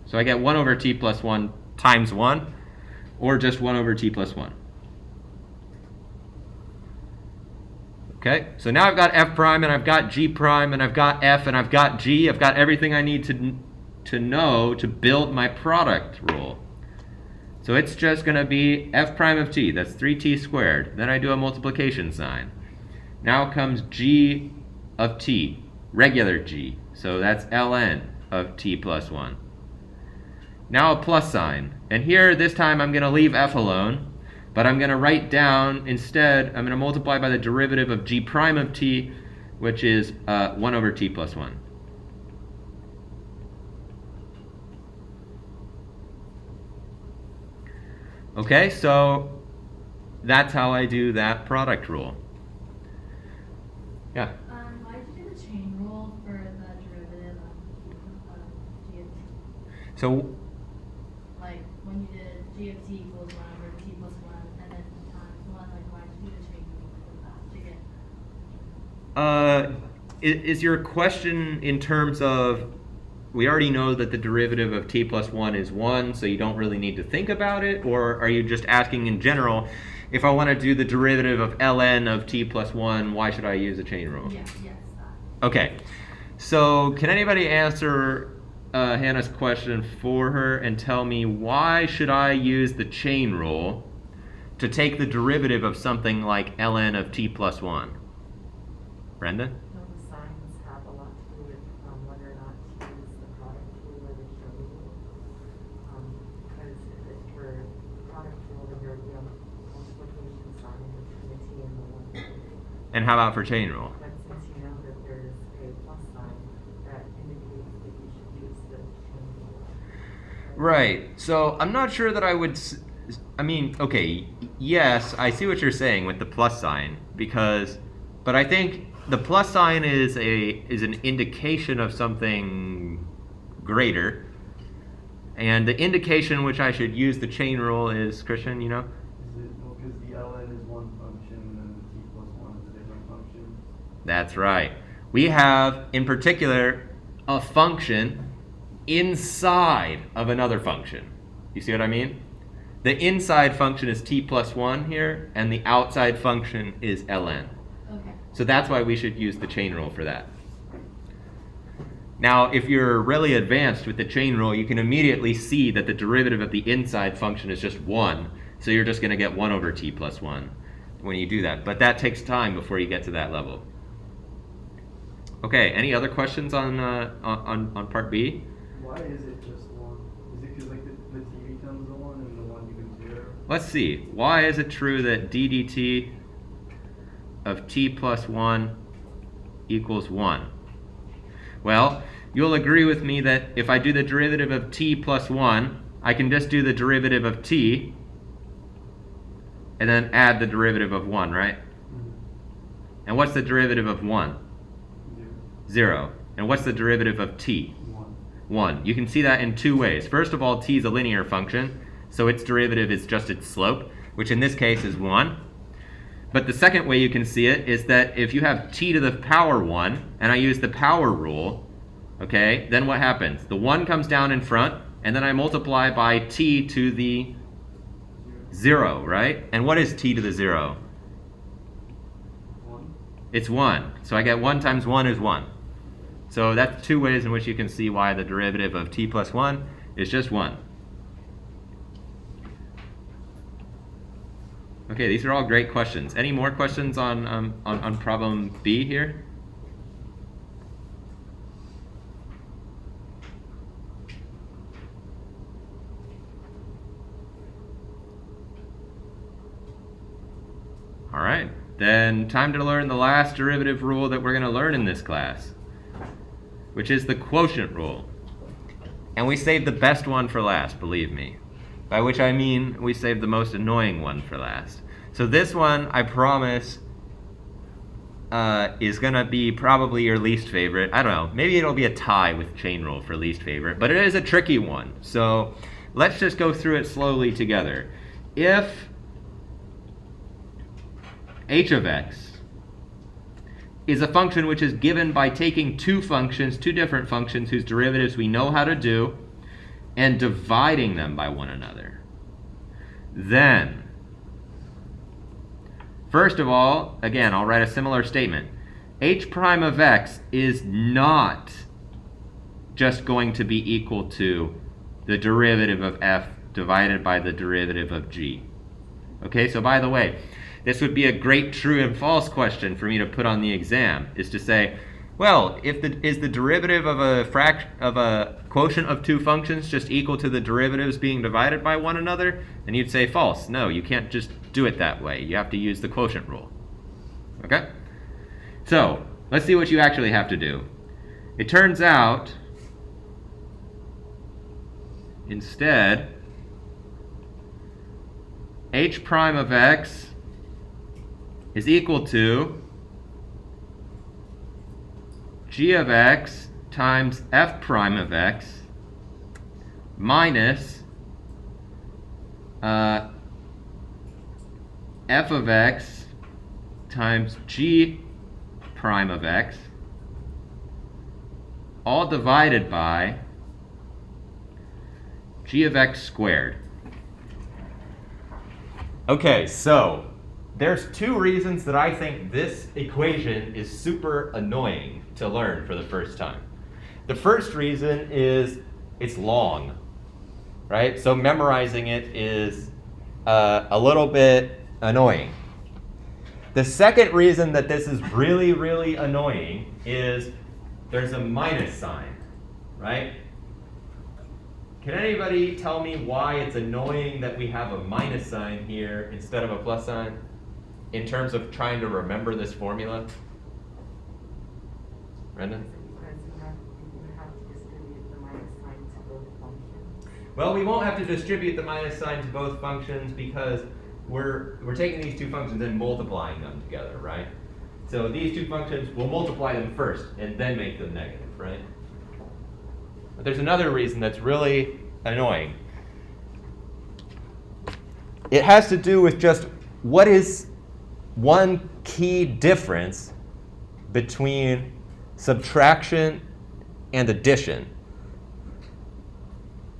So I get 1 over t plus 1 times 1, or just 1 over t plus 1. Okay, so now I've got f prime, and I've got g prime, and I've got f, and I've got g. I've got everything I need to know to build my product rule. So it's just going to be f prime of t. That's 3t squared. Then I do a multiplication sign. Now comes g of t, regular g. So that's ln of t plus 1. Now a plus sign. And here, this time, I'm going to leave f alone. But I'm going to write down, instead, I'm going to multiply by the derivative of g prime of t, which is 1 over t plus 1. Okay, so that's how I do that product rule. Yeah? Why did you do the chain rule for the derivative of g of t? So, Like, when you did g of t equals 1 over t plus 1, and then times 1, like, why did you do the chain rule for that to get? is your question in terms of we already know that the derivative of t plus 1 is 1, so you don't really need to think about it? Or are you just asking in general, if I want to do the derivative of ln of t plus 1, why should I use a chain rule? Yes, that. Okay, so can anybody answer Hannah's question for her and tell me why should I use the chain rule to take the derivative of something like ln of t plus 1? Brenda? No, the signs have a lot to do with whether or not to use the product rule or the show rule. Because if it were product rule, then there would be a multiplication sign between the t and the 1. And how about for chain rule? But since you know that there's a plus sign, that indicates that you should use the chain rule. Right. So I'm not sure that I would. I mean, okay, yes, I see what you're saying with the plus sign but I think the plus sign is an indication of something greater, and the indication which I should use the chain rule is, Christian, you know? Is it, well, because the ln is one function and then the t plus 1 is a different function? That's right. We have, in particular, a function inside of another function. You see what I mean? The inside function is t plus 1 here, and the outside function is ln. Okay. So that's why we should use the chain rule for that. Now, if you're really advanced with the chain rule, you can immediately see that the derivative of the inside function is just 1. So you're just going to get 1 over t plus 1 when you do that. But that takes time before you get to that level. Okay, any other questions on part B? Why is it just 1? Is it because like the t becomes the 1 and the 1 becomes 0? Let's see. Why is it true that d dt of t plus 1 equals 1? Well, you'll agree with me that if I do the derivative of t plus 1, I can just do the derivative of t and then add the derivative of 1, right? Mm-hmm. And what's the derivative of 1? 0. 0. And what's the derivative of t? 1. 1. You can see that in two ways. First of all, t is a linear function, so its derivative is just its slope, which in this case is 1. But the second way you can see it is that if you have t to the power 1, and I use the power rule, okay, then what happens? The 1 comes down in front, and then I multiply by t to the 0, right? And what is t to the 0? 1. It's 1. So I get 1 times 1 is 1. So that's two ways in which you can see why the derivative of t plus 1 is just 1. Okay, these are all great questions. Any more questions on problem B here? All right, then time to learn the last derivative rule that we're going to learn in this class, which is the quotient rule. And we saved the best one for last, believe me. By which I mean we saved the most annoying one for last. So this one, I promise, is going to be probably your least favorite. I don't know, maybe it'll be a tie with chain rule for least favorite, but it is a tricky one. So let's just go through it slowly together. If h of x is a function which is given by taking two different functions whose derivatives we know how to do, and dividing them by one another, then, first of all, again, I'll write a similar statement. H prime of x is not just going to be equal to the derivative of f divided by the derivative of g. Okay, so by the way, this would be a great true and false question for me to put on the exam, is to say, well, is the derivative of a quotient of two functions just equal to the derivatives being divided by one another? And you'd say false. No, you can't just do it that way. You have to use the quotient rule. Okay? So, let's see what you actually have to do. It turns out, instead, h prime of x is equal to g of x times f prime of x minus f of x times g prime of x all divided by g of x squared. Okay, so there's two reasons that I think this equation is super annoying to learn for the first time. The first reason is it's long, right? So memorizing it is a little bit annoying. The second reason that this is really, really annoying is there's a minus sign, right? Can anybody tell me why it's annoying that we have a minus sign here instead of a plus sign in terms of trying to remember this formula? Brendan? Because you have to distribute the minus sign to both functions. Well, we won't have to distribute the minus sign to both functions because we're taking these two functions and multiplying them together, right? So these two functions, we'll multiply them first and then make them negative, right? But there's another reason that's really annoying. It has to do with just what is one key difference between subtraction and addition.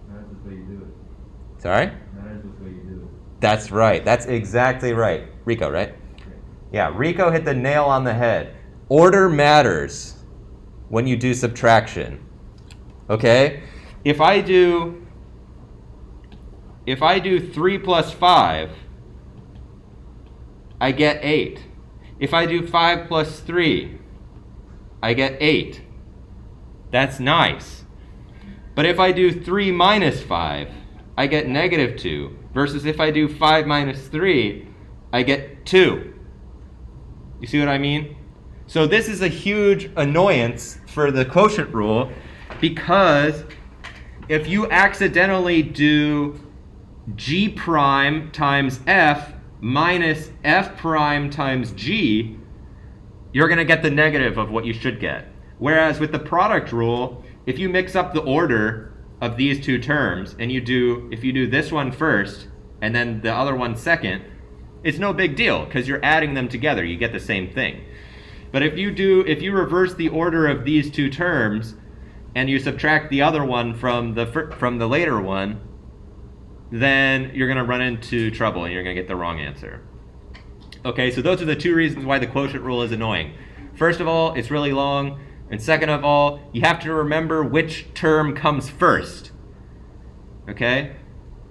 That's the way you do it. Sorry? That is the way you do it. That's right. That's exactly right. Rico, right? Yeah, Rico hit the nail on the head. Order matters when you do subtraction. Okay? If I do 3 plus 5, I get 8. If I do 5 plus 3, I get 8. That's nice. But if I do 3 minus 5, I get negative 2. Versus if I do 5 minus 3, I get 2. You see what I mean? So this is a huge annoyance for the quotient rule because if you accidentally do g prime times f minus f prime times g, you're going to get the negative of what you should get. Whereas with the product rule, if you mix up the order of these two terms and if you do this one first and then the other one second, it's no big deal because you're adding them together. You get the same thing. But if you reverse the order of these two terms and you subtract the other one from the later one, then you're going to run into trouble and you're going to get the wrong answer. Okay, so those are the two reasons why the quotient rule is annoying. First of all, it's really long. And second of all, you have to remember which term comes first. Okay?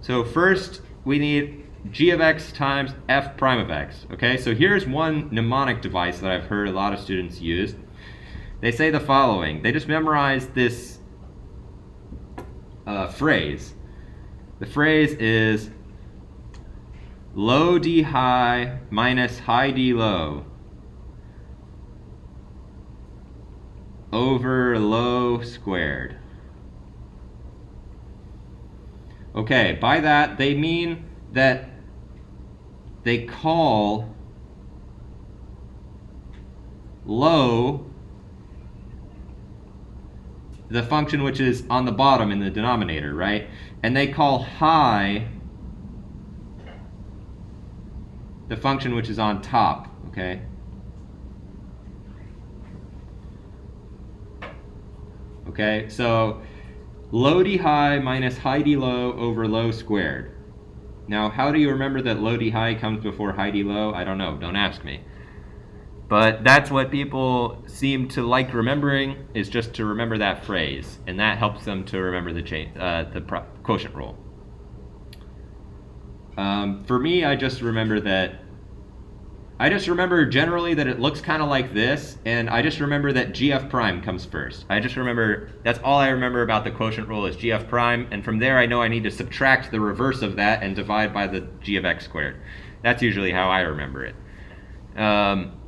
So first, we need g of x times f prime of x. Okay, so here's one mnemonic device that I've heard a lot of students use. They say the following. They just memorize this phrase. The phrase is low d high minus high d low over low squared. Okay, by that they mean that they call low the function which is on the bottom in the denominator, right? And they call high the function which is on top, okay? Okay, so low d high minus high d low over low squared. Now, how do you remember that low d high comes before high d low? I don't know. Don't ask me. But that's what people seem to like remembering, is just to remember that phrase. And that helps them to remember the quotient rule. For me, I just remember generally that it looks kind of like this, and I just remember that gf prime comes first. That's all I remember about the quotient rule is gf prime, and from there I know I need to subtract the reverse of that and divide by the g of x squared. That's usually how I remember it.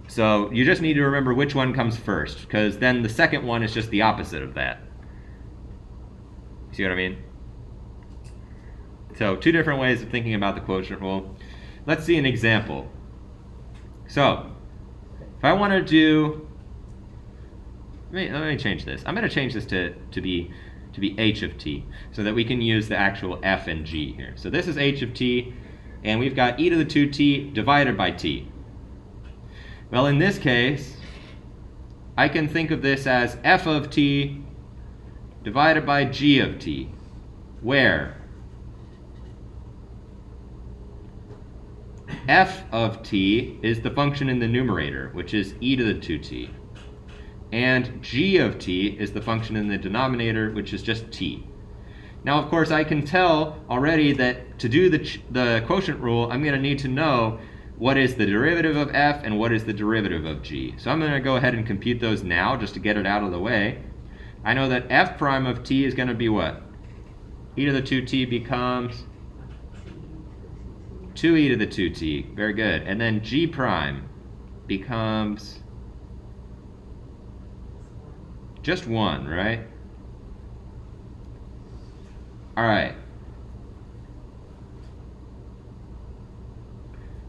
So you just need to remember which one comes first, because then the second one is just the opposite of that. See what I mean? So two different ways of thinking about the quotient rule. Let's see an example. So, if I want to do, let me change this. I'm going to change this to be h of t, so that we can use the actual f and g here. So this is h of t, and we've got e to the 2t divided by t. Well, in this case, I can think of this as f of t divided by g of t, where f of t is the function in the numerator, which is e to the 2t, and g of t is the function in the denominator, which is just t. Now, of course, I can tell already that to do the quotient rule, I'm going to need to know what is the derivative of f and what is the derivative of g. So I'm going to go ahead and compute those now just to get it out of the way. I know that f prime of t is going to be what? E to the 2t becomes 2e to the 2t. Very good. And then g prime becomes just 1, right? All right.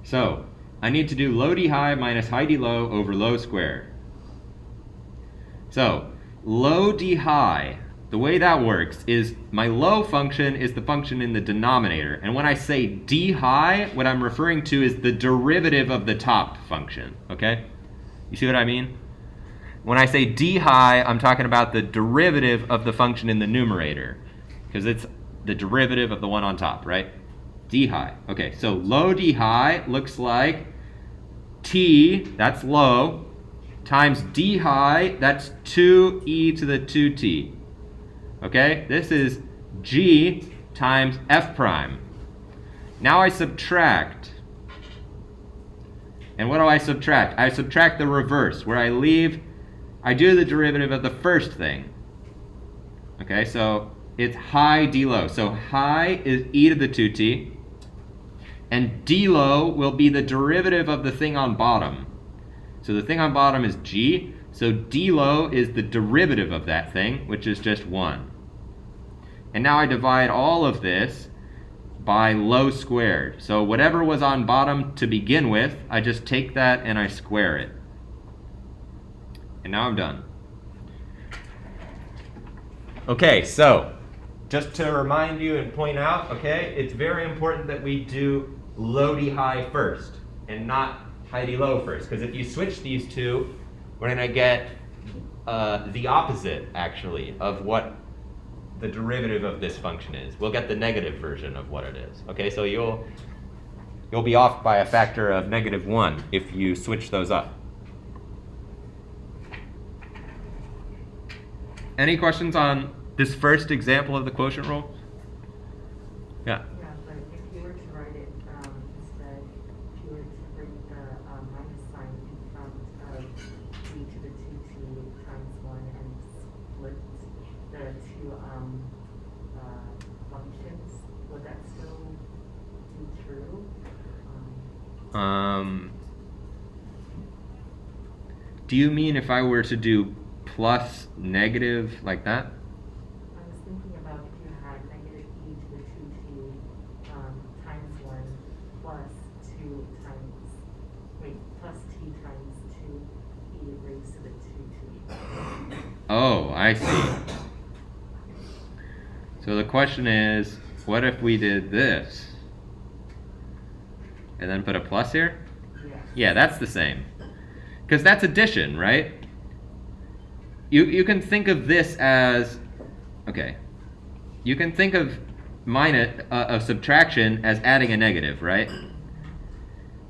So I need to do low d high minus high d low over low squared. So low d high, the way that works is my low function is the function in the denominator. And when I say d high, what I'm referring to is the derivative of the top function, okay? You see what I mean? When I say d high, I'm talking about the derivative of the function in the numerator, because it's the derivative of the one on top, right? D high. Okay, so low d high looks like t, that's low, times d high, that's 2e to the 2t. Okay, this is g times f prime. Now I subtract. And what do I subtract? I subtract the reverse, where I do the derivative of the first thing. Okay, so it's high d low. So high is e to the 2t, and d low will be the derivative of the thing on bottom. So the thing on bottom is g, so d low is the derivative of that thing, which is just 1. And now I divide all of this by low squared. So whatever was on bottom to begin with, I just take that and I square it. And now I'm done. Okay, so just to remind you and point out, okay, it's very important that we do low d high first and not high d low first, because if you switch these two, we're going to get the opposite, actually, of what the derivative of this function is. We'll get the negative version of what it is. Okay, so you'll be off by a factor of -1 if you switch those up. Any questions on this first example of the quotient rule? Yeah. Yeah, but if you were to write it instead, if you were to bring the minus sign in front of e to the 2t times 1 and split the two functions, would that still be true? Do you mean if I were to do plus negative like that? I was thinking about if you had negative e to the 2t times 1 plus 2 times, plus t times 2e raised to the 2t. Oh, I see. So the question is, what if we did this? And then put a plus here? Yeah. Yeah, that's the same. Because that's addition, right? You can think of this as, okay, you can think of subtraction as adding a negative, right?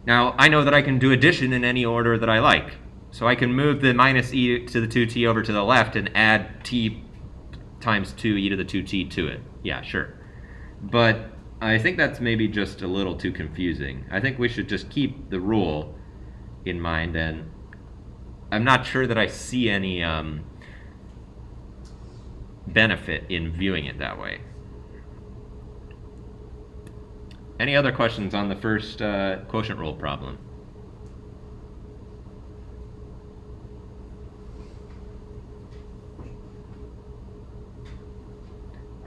Now, I know that I can do addition in any order that I like. So I can move the minus e to the 2t over to the left and add t times 2e to the 2t to it. Yeah, sure. But I think that's maybe just a little too confusing. I think we should just keep the rule in mind, and I'm not sure that I see any benefit in viewing it that way. Any other questions on the first quotient rule problem?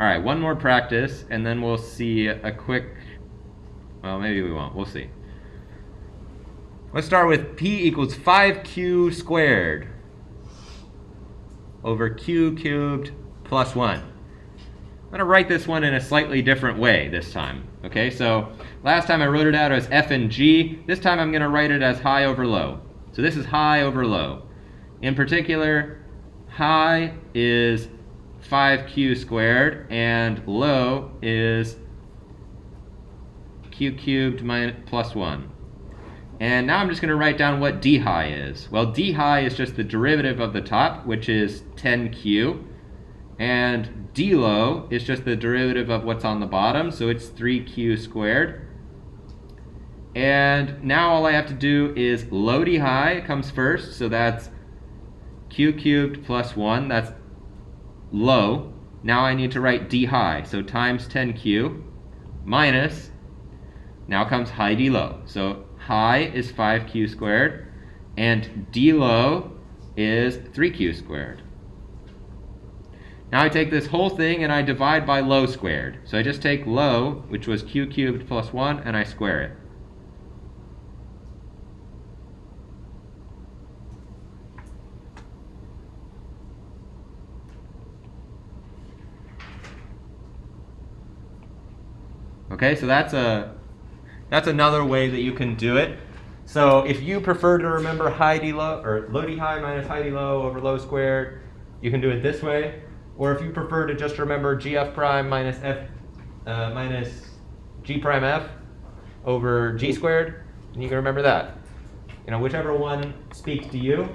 All right, one more practice, and then we'll see a quick, well, maybe we won't. We'll see. Let's start with p equals 5q squared over q cubed plus 1. I'm going to write this one in a slightly different way this time. Okay, so last time I wrote it out as f and g. This time I'm going to write it as high over low. So this is high over low. In particular, high is 5q squared, and low is q cubed plus 1. And now I'm just going to write down what d high is. Well, d high is just the derivative of the top, which is 10q. And d low is just the derivative of what's on the bottom, so it's 3q squared. And now all I have to do is low d high comes first, so that's q cubed plus 1, that's low. Now I need to write d high, so times 10q minus, now comes high d low. So high is 5q squared, and d low is 3q squared. Now I take this whole thing and I divide by low squared. So I just take low, which was q cubed plus 1, and I square it. Okay, so that's another way that you can do it. So if you prefer to remember high d low, or low d high minus high d low over low squared, you can do it this way. Or if you prefer to just remember gf prime minus g prime f over g squared, and you can remember that. You know, whichever one speaks to you,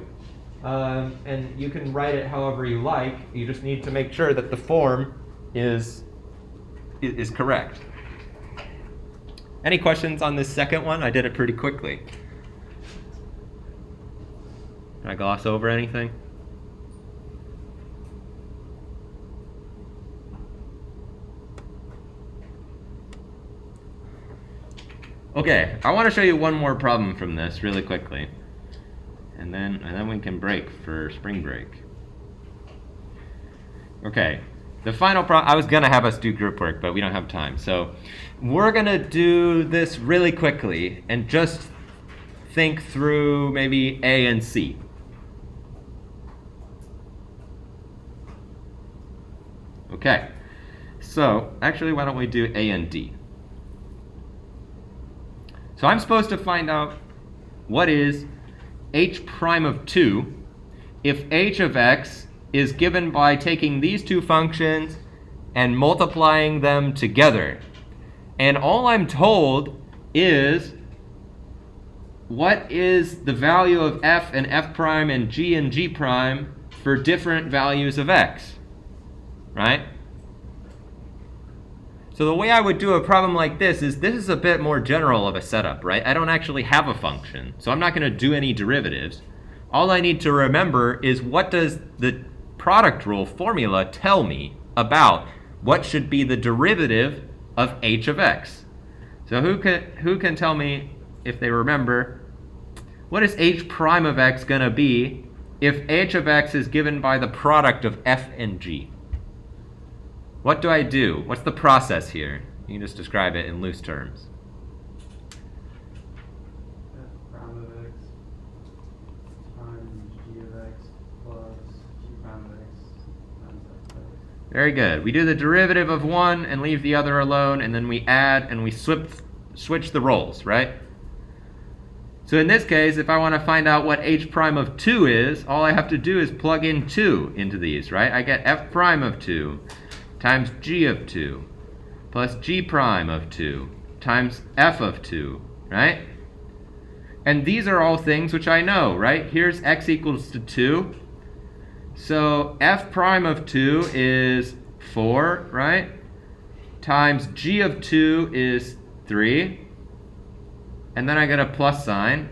and you can write it however you like. You just need to make sure that the form is correct. Any questions on this second one? I did it pretty quickly. Did I gloss over anything? Okay, I want to show you one more problem from this really quickly. And then we can break for spring break. Okay. The final problem, I was going to have us do group work, but we don't have time. So we're going to do this really quickly and just think through maybe A and C. Okay. So actually, why don't we do A and D? So I'm supposed to find out what is h prime of 2 if h of x is given by taking these two functions and multiplying them together. And all I'm told is what is the value of f and f prime and g prime for different values of x, right? So the way I would do a problem like this is a bit more general of a setup, right? I don't actually have a function, so I'm not going to do any derivatives. All I need to remember is what does the product rule formula tell me about what should be the derivative of h of x. So who can tell me, if they remember, what is h prime of x going to be if h of x is given by the product of f and g? What do I do? What's the process here? You can just describe it in loose terms. F prime of x times g of x plus g prime of x times f of x. Very good. We do the derivative of one and leave the other alone, and then we add and we switch the roles, right? So in this case, if I want to find out what h prime of 2 is, all I have to do is plug in 2 into these, right? I get f prime of 2 times g of 2 plus g prime of 2 times f of 2, right? And these are all things which I know, right? Here's x equals to 2. So f prime of 2 is 4, right? Times g of 2 is 3. And then I get a plus sign.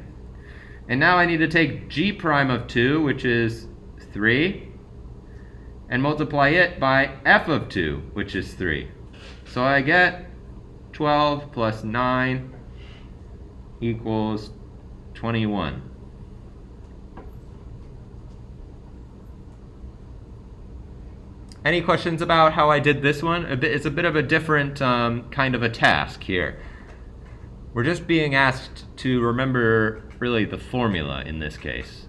And now I need to take g prime of 2, which is 3, and multiply it by f of 2, which is 3. So I get 12 plus 9 equals 21. Any questions about how I did this one? It's a bit of a different kind of a task here. We're just being asked to remember really the formula in this case.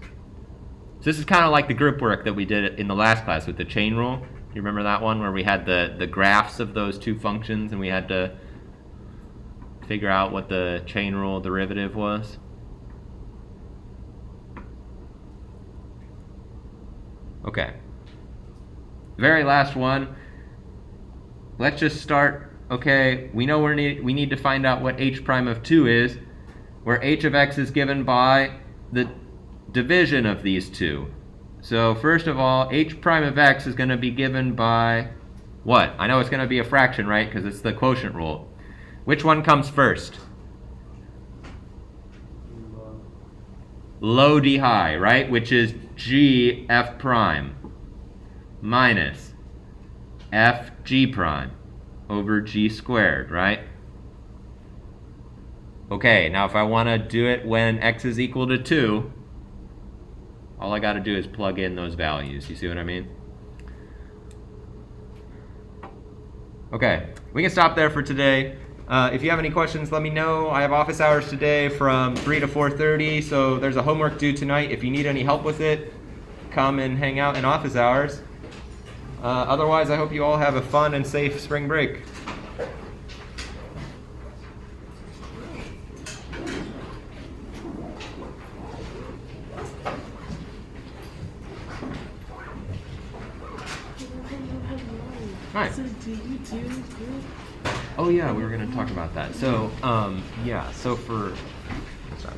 So this is kind of like the group work that we did in the last class with the chain rule. You remember that one where we had the graphs of those two functions and we had to figure out what the chain rule derivative was? Okay. very last one, let's just start. Okay, we know we need to find out what h prime of 2 is, where h of x is given by the division of these two. So first of all, h prime of x is going to be given by what? I know it's going to be a fraction, right? Because it's the quotient rule. Which one comes first? Low d high, right? Which is g f prime minus f g prime over g squared, right? Okay, now if I want to do it when x is equal to 2, all I got to do is plug in those values. You see what I mean? Okay, we can stop there for today. If you have any questions, let me know. I have office hours today from 3 to 4:30, so there's a homework due tonight. If you need any help with it, come and hang out in office hours. Otherwise, I hope you all have a fun and safe spring break. Hi. So do you do group? Oh yeah, we were going to talk about that. So, yeah, so for... Sorry.